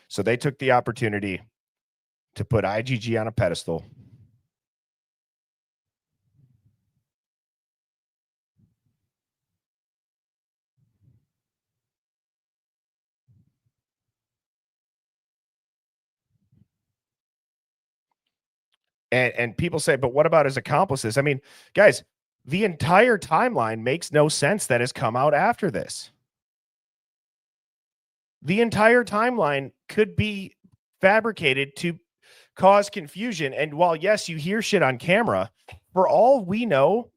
So they took the opportunity to put IgG on a pedestal. And people say, but what about his accomplices? I mean, guys, the entire timeline makes no sense that has come out after this. the entire timeline could be fabricated to cause confusion. And while, yes, you hear shit on camera, for all we know,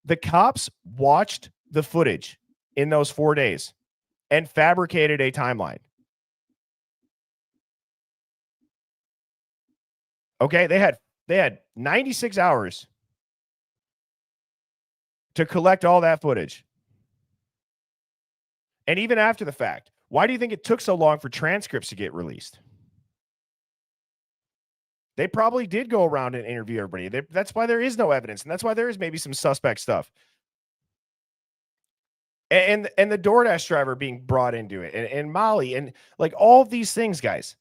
the cops watched the footage in those 4 days and fabricated a timeline. Okay, they had 96 hours to collect all that footage. And even after the fact, why do you think it took so long for transcripts to get released? They probably did go around and interview everybody. That's why there is no evidence, and that's why there is maybe some suspect stuff. And the DoorDash driver being brought into it, and Molly, and like all of these things, guys,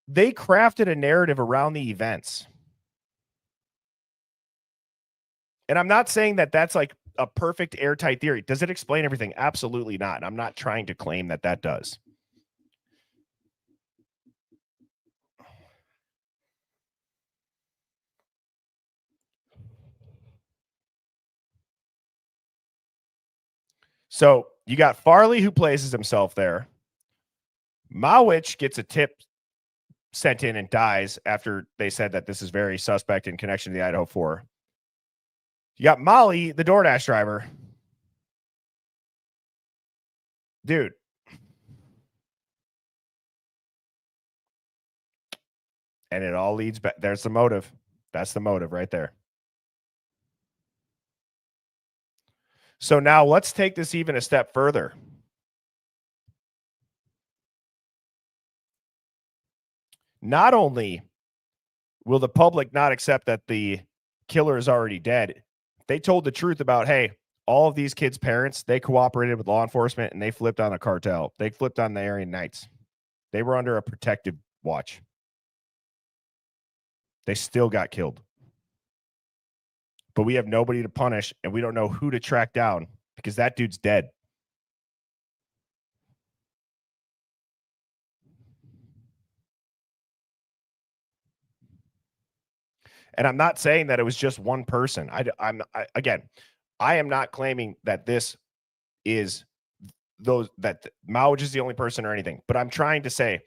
they crafted a narrative around the events. And I'm not saying that that's like a perfect airtight theory. Does it explain everything? Absolutely not. And I'm not trying to claim that that does. So you got Farley, who places himself there. Mowich gets a tip sent in and dies after they said that this is very suspect in connection to the Idaho 4. You got Molly, the DoorDash driver. Dude. And it all leads back. There's the motive. That's the motive right there. So now let's take this even a step further. Not only will the public not accept that the killer is already dead, they told the truth about, hey, all of these kids' parents, they cooperated with law enforcement and they flipped on a cartel. They flipped on the Aryan Knights. They were under a protective watch. They still got killed. But we have nobody to punish, and we don't know who to track down because that dude's dead. And I'm not saying that it was just one person. Again, I am not claiming that this is that Mowich is the only person or anything. But I'm trying to say,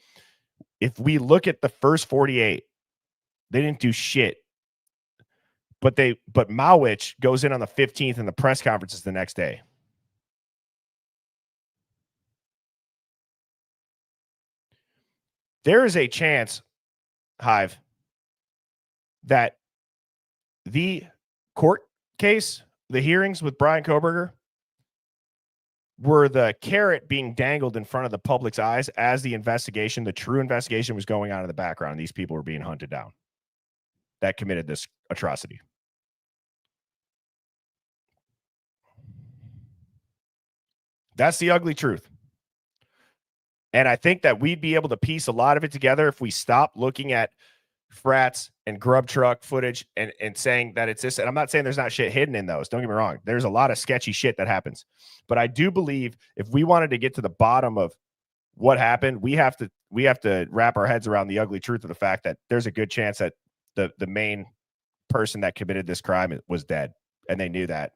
if we look at the first 48, they didn't do shit. But Mowich goes in on the 15th and the press conference is the next day. There is a chance, Hive, that the court case, the hearings with Brian Kohberger, were the carrot being dangled in front of the public's eyes as the investigation, the true investigation, was going on in the background. These people were being hunted down that committed this atrocity. That's the ugly truth. And I think that we'd be able to piece a lot of it together if we stop looking at frats and grub truck footage and saying that it's this. And I'm not saying there's not shit hidden in those. Don't get me wrong. There's a lot of sketchy shit that happens. But I do believe if we wanted to get to the bottom of what happened, we have to wrap our heads around the ugly truth of the fact that there's a good chance that the main person that committed this crime was dead. And they knew that.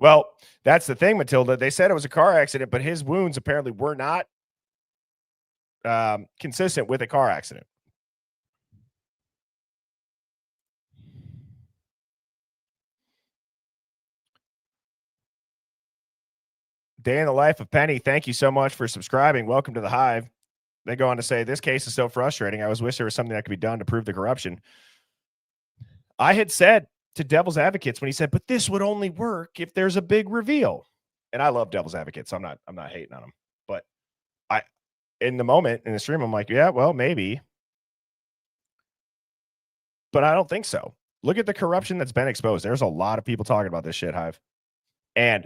Well, that's the thing, Matilda. They said it was a car accident, but his wounds apparently were not consistent with a car accident. Day in the life of Penny. Thank you so much for subscribing. Welcome to the Hive. They go on to say, this case is so frustrating. I always wish there was something that could be done to prove the corruption. I had said to Devil's Advocates when he said, but this would only work if there's a big reveal. And I love Devil's Advocates, so I'm not hating on him. But in the moment in the stream, I'm like, yeah, well, maybe. But I don't think so. Look at the corruption that's been exposed. There's a lot of people talking about this shit, Hive. And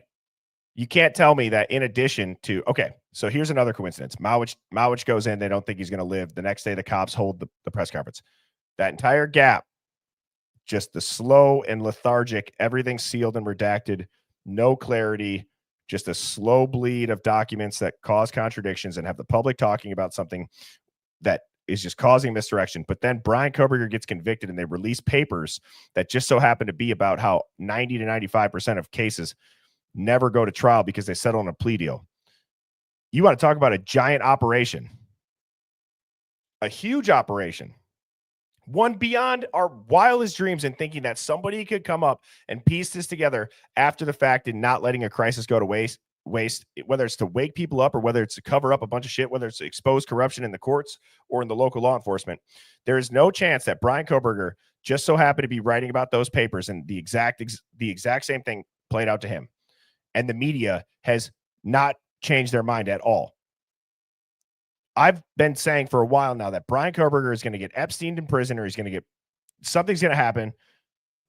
you can't tell me that in addition to, okay, so here's another coincidence. Mowich goes in. They don't think he's going to live. The next day, the cops hold the press conference. That entire gap, just the slow and lethargic, everything sealed and redacted, no clarity, just a slow bleed of documents that cause contradictions and have the public talking about something that is just causing misdirection. But then Brian Koberger gets convicted and they release papers that just so happen to be about how 90 to 95% of cases never go to trial because they settle on a plea deal. You want to talk about a giant operation, a huge operation, one beyond our wildest dreams, and thinking that somebody could come up and piece this together after the fact and not letting a crisis go to waste, whether it's to wake people up or whether it's to cover up a bunch of shit, whether it's to expose corruption in the courts or in the local law enforcement. There is no chance that Brian Koberger just so happened to be writing about those papers and the exact same thing played out to him. And the media has not changed their mind at all. I've been saying for a while now that Brian Koberger is going to get Epstein in prison, or something's going to happen,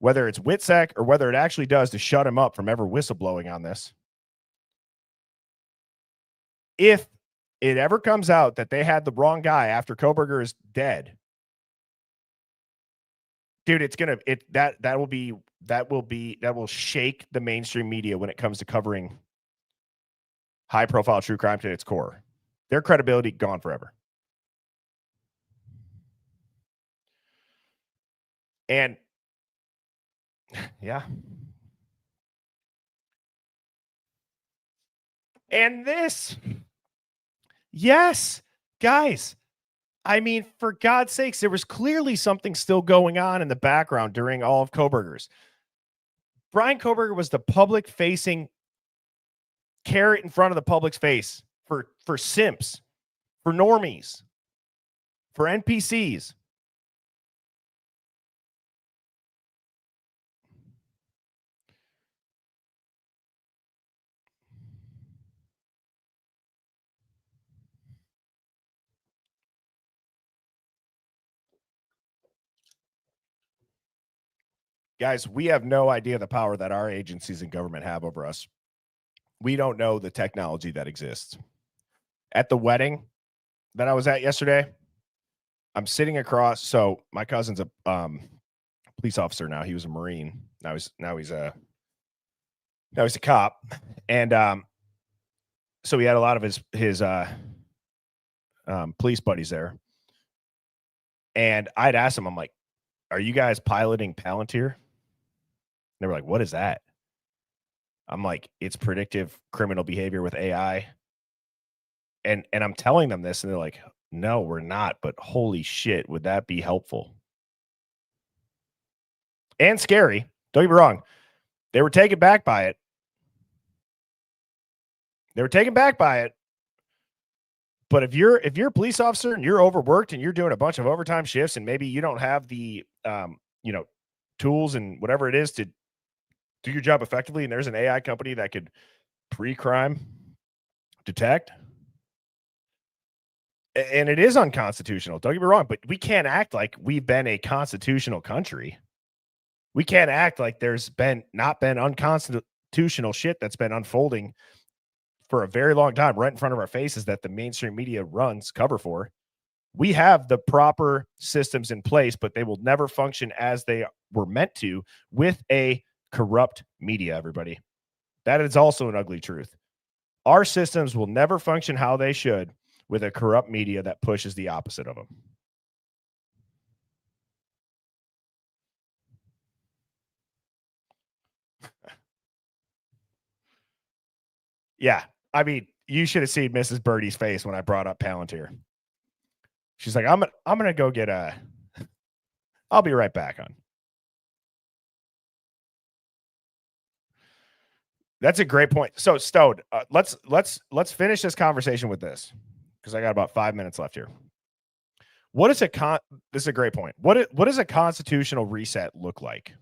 whether it's WITSEC or whether it actually does to shut him up from ever whistleblowing on this. If it ever comes out that they had the wrong guy after Koberger is dead, dude, that will shake the mainstream media when it comes to covering high profile true crime to its core. Their credibility gone forever. And yeah. And this, yes, guys, I mean, for God's sakes, there was clearly something still going on in the background during all of Koberger's. Brian Koberger was the public-facing carrot in front of the public's face for simps, for normies, for NPCs. Guys, we have no idea the power that our agencies and government have over us. We don't know the technology that exists. At the wedding that I was at yesterday, I'm sitting across. So my cousin's a police officer now. He was a Marine. Now he's a cop. And so he had a lot of his police buddies there. And I'd asked him, I'm like, are you guys piloting Palantir? They were like, what is that? I'm like, it's predictive criminal behavior with AI. And I'm telling them this, and they're like, no, we're not. But holy shit, would that be helpful? And scary. Don't get me wrong. They were taken back by it. But if you're a police officer and you're overworked and you're doing a bunch of overtime shifts and maybe you don't have the tools and whatever it is to do your job effectively, and there's an AI company that could pre-crime detect, and it is unconstitutional. Don't get me wrong, but we can't act like we've been a constitutional country. We can't act like there's not been unconstitutional shit that's been unfolding for a very long time right in front of our faces that the mainstream media runs cover for. We have the proper systems in place, but they will never function as they were meant to with a corrupt media, everybody. That is also an ugly truth. Our systems will never function how they should with a corrupt media that pushes the opposite of them. Yeah. I mean, you should have seen Mrs. Birdie's face when I brought up Palantir. She's like, I'm going to go get I'll be right back, hon. That's a great point. So, Stone, let's finish this conversation with this, because I got about 5 minutes left here. This is a great point. What does a constitutional reset look like?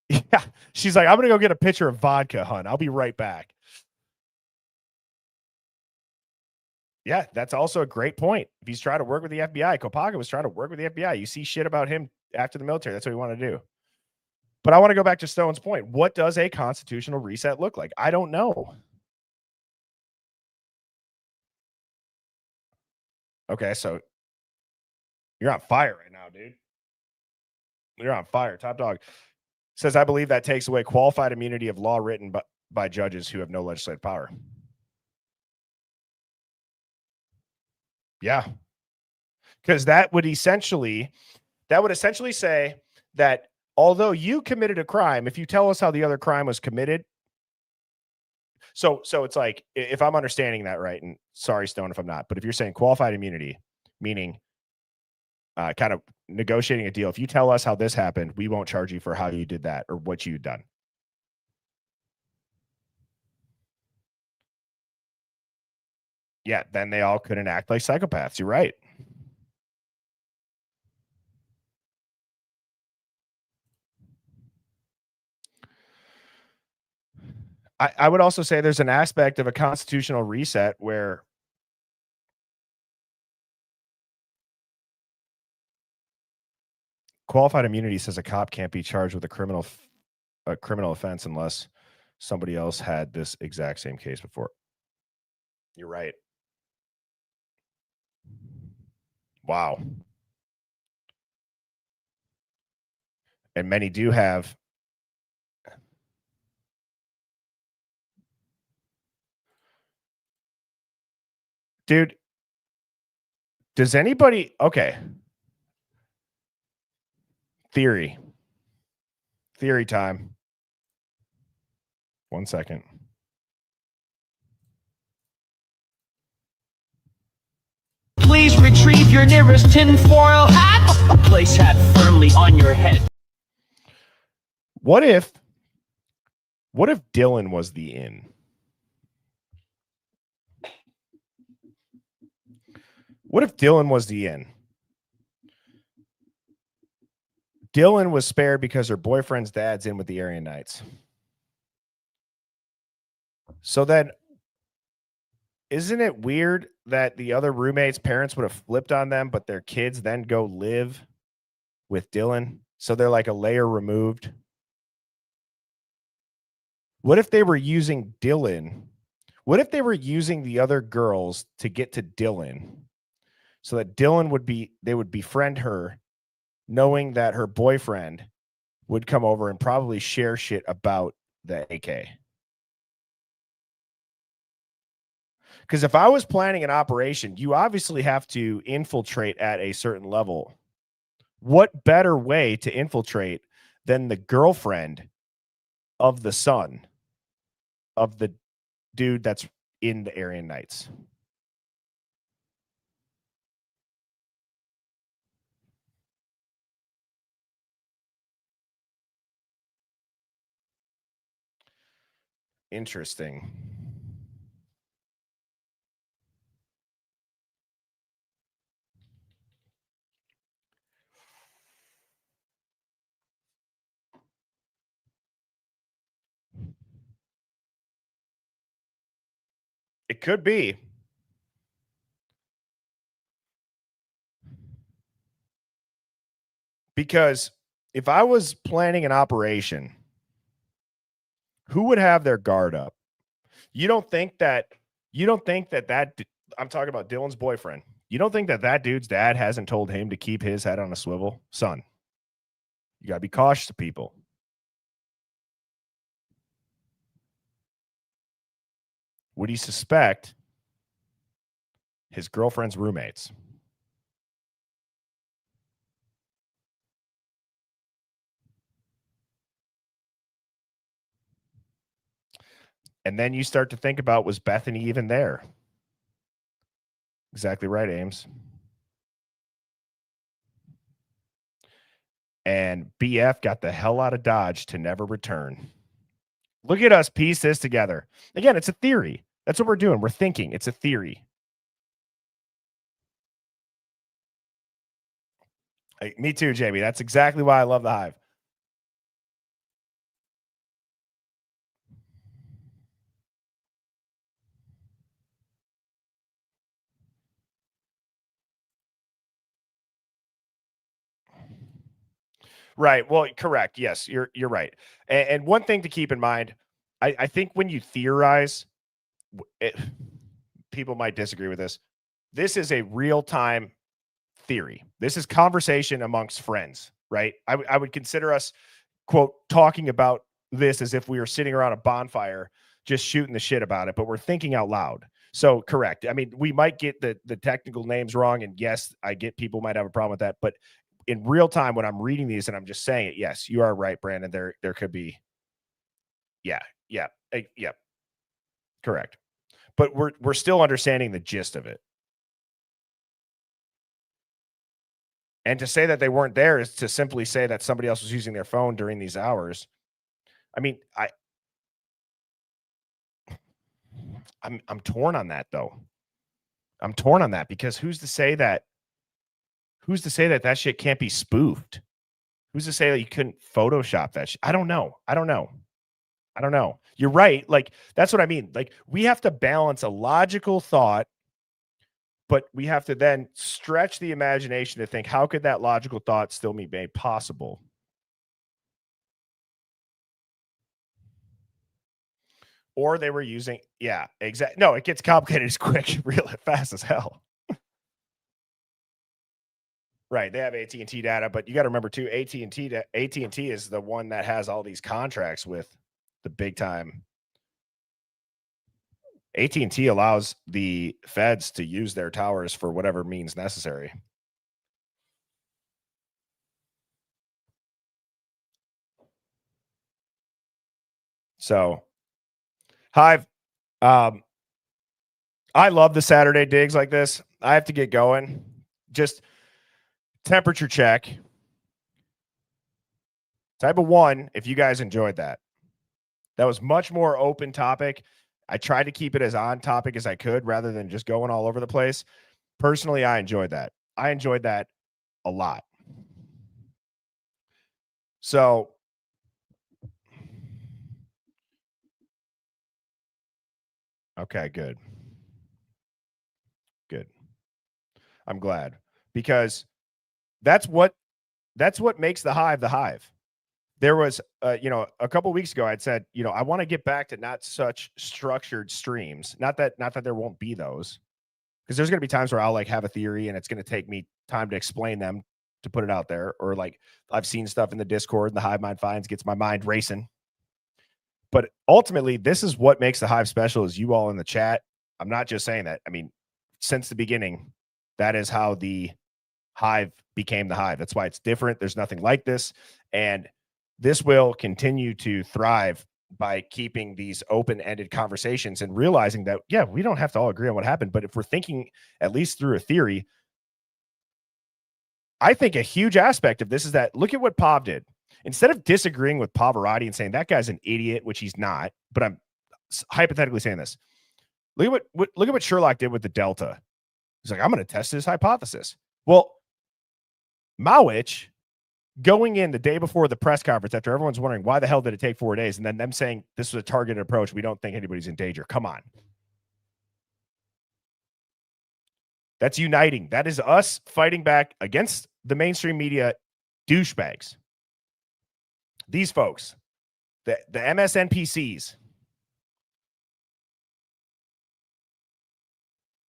Yeah, she's like, I'm gonna go get a pitcher of vodka, hon. I'll be right back. Yeah, that's also a great point. If he's trying to work with the FBI, Kopaka was trying to work with the FBI. You see shit about him after the military. That's what he wanted to do. But I want to go back to Stone's point. What does a constitutional reset look like? I don't know. Okay, so you're on fire right now, dude. You're on fire. Top dog says, I believe that takes away qualified immunity of law written by judges who have no legislative power. Yeah. Because that would essentially say that although you committed a crime, if you tell us how the other crime was committed, so it's like, if I'm understanding that right, and sorry, Stone, if I'm not, but if you're saying qualified immunity, meaning kind of negotiating a deal, if you tell us how this happened, we won't charge you for how you did that or what you'd done. Yeah, then they all couldn't act like psychopaths. You're right. I would also say there's an aspect of a constitutional reset where qualified immunity says a cop can't be charged with a criminal offense unless somebody else had this exact same case before. You're right. Wow. And many do have. Dude, does anybody, okay. Theory time. 1 second. Please retrieve your nearest tinfoil hat. Place hat firmly on your head. What if Dylan was the in? What if Dylan was the in? Dylan was spared because her boyfriend's dad's in with the Aryan Knights. So then, isn't it weird that the other roommates' parents would have flipped on them, but their kids then go live with Dylan? So they're like a layer removed. What if they were using Dylan? What if they were using the other girls to get to Dylan so that Dylan they would befriend her, knowing that her boyfriend would come over and probably share shit about the AK? Because if I was planning an operation, you obviously have to infiltrate at a certain level. What better way to infiltrate than the girlfriend of the son of the dude that's in the Aryan Knights? Interesting. It could be. Because if I was planning an operation, who would have their guard up? You don't think that I'm talking about Dylan's boyfriend. You don't think that dude's dad hasn't told him to keep his head on a swivel? Son, you got to be cautious of people. Would he suspect his girlfriend's roommates? And then you start to think about, was Bethany even there? Exactly right, Ames. And BF got the hell out of Dodge to never return. Look at us piece this together. Again, it's a theory. That's what we're doing. We're thinking. It's a theory. Hey, me too, Jamie. That's exactly why I love the Hive. Right. Well, correct. Yes, you're right. And one thing to keep in mind, I think when you theorize, people might disagree with this. This is a real time theory. This is conversation amongst friends, right? I would consider us, quote, talking about this as if we were sitting around a bonfire just shooting the shit about it, but we're thinking out loud. So correct. I mean, we might get the technical names wrong, and yes, I get people might have a problem with that, but in real time when I'm reading these and I'm just saying it, yes, you are right, Brandon. There could be, yeah, yeah, yeah, correct. But we're still understanding the gist of it. And to say that they weren't there is to simply say that somebody else was using their phone during these hours. I mean, I'm torn on that though. I'm torn on that because who's to say that that shit can't be spoofed? Who's to say that you couldn't Photoshop that shit? I don't know. You're right. Like, that's what I mean. Like, we have to balance a logical thought, but we have to then stretch the imagination to think, how could that logical thought still be made possible? Or they were using, yeah, exactly. No, it gets complicated as quick, real fast as hell. Right, they have AT&T data, but you got to remember too, AT&T is the one that has all these contracts with the big time. AT&T allows the feds to use their towers for whatever means necessary. So, Hive, I love the Saturday digs like this. I have to get going. Just temperature check. Type of 1 if you guys enjoyed that. That was much more open topic. I tried to keep it as on topic as I could rather than just going all over the place. Personally, I enjoyed that. I enjoyed that a lot. So, okay, good. Good. I'm glad because that's what makes the Hive the Hive. There was, a couple weeks ago, I'd said, I want to get back to not such structured streams. Not that there won't be those, because there's going to be times where I'll like have a theory and it's going to take me time to explain them to put it out there, or like I've seen stuff in the Discord and the Hive Mind finds gets my mind racing. But ultimately, this is what makes the Hive special, is you all in the chat. I'm not just saying that. I mean, since the beginning, that is how the Hive became the Hive. That's why it's different. There's nothing like this. And this will continue to thrive by keeping these open-ended conversations and realizing that, yeah, we don't have to all agree on what happened. But if we're thinking at least through a theory, I think a huge aspect of this is that look at what Pav did. Instead of disagreeing with Pavarotti and saying that guy's an idiot, which he's not, but I'm hypothetically saying this. Look at what Sherlock did with the Delta. He's like, I'm going to test his hypothesis. Well, Mowich going in the day before the press conference, after everyone's wondering why the hell did it take 4 days, and then them saying this was a targeted approach, we don't think anybody's in danger. Come on. That's uniting. That is us fighting back against the mainstream media douchebags. These folks, the MSNPCs.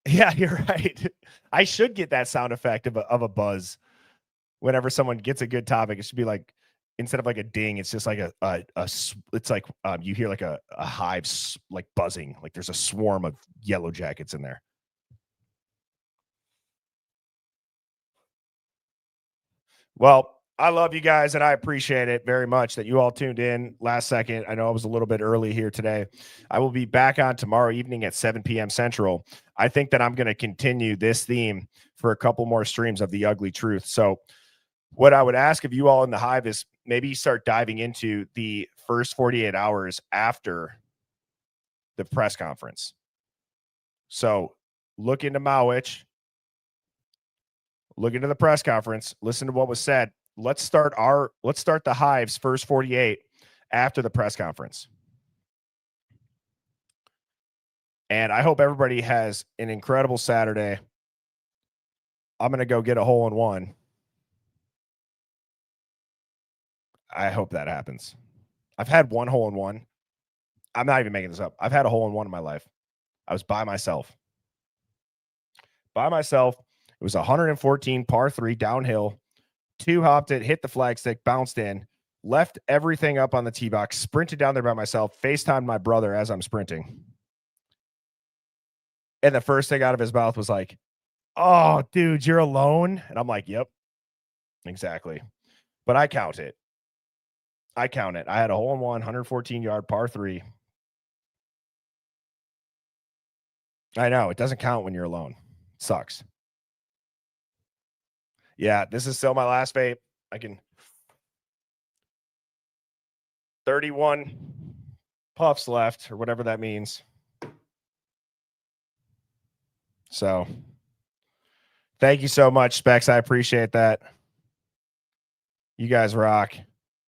Yeah, you're right. I should get that sound effect of a buzz whenever someone gets a good topic. It should be like, instead of like a ding, it's just like it's like you hear like a hive like buzzing, like there's a swarm of yellow jackets in there. Well, I love you guys, and I appreciate it very much that you all tuned in last second. I know I was a little bit early here today. I will be back on tomorrow evening at 7 p.m. Central. I think that I'm going to continue this theme for a couple more streams of the ugly truth. So what I would ask of you all in the Hive is maybe start diving into the first 48 hours after the press conference. So look into Mowich, look into the press conference, listen to what was said. Let's start the Hive's first 48 after the press conference. And I hope everybody has an incredible Saturday. I'm going to go get a hole in one. I hope that happens. I've had one hole in one. I'm not even making this up. I've had a hole in one in my life. I was by myself. It was 114 par 3 downhill. 2-hopped it, hit the flagstick, bounced in, left everything up on the tee box, sprinted down there by myself, FaceTimed my brother as I'm sprinting. And the first thing out of his mouth was like, "Oh, dude, you're alone?" And I'm like, "Yep, exactly." But I count it. I had a hole in one, 114-yard par 3. I know, it doesn't count when you're alone. Sucks. Yeah, this is still my last vape. I can 31 puffs left or whatever that means. So thank you so much, Specs. I appreciate that. You guys rock.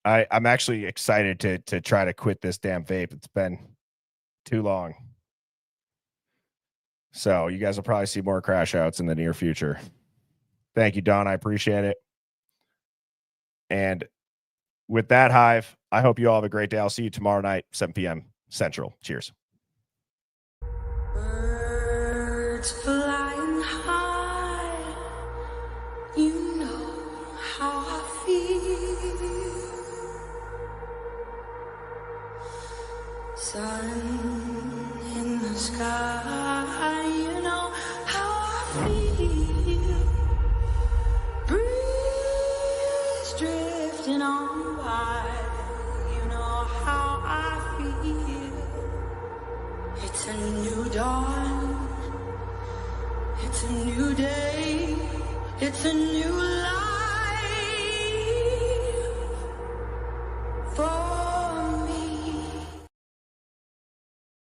I'm actually excited to try to quit this damn vape. It's been too long. So you guys will probably see more crash outs in the near future. Thank you, Don. I appreciate it. And with that, Hive, I hope you all have a great day. I'll see you tomorrow night, 7 p.m. Central. Cheers. Birds flying high, you know how I feel. Sun in the sky, you know how I feel. Breeze drifting on by, you know how I feel. It's a new dawn, it's a new day, it's a new life.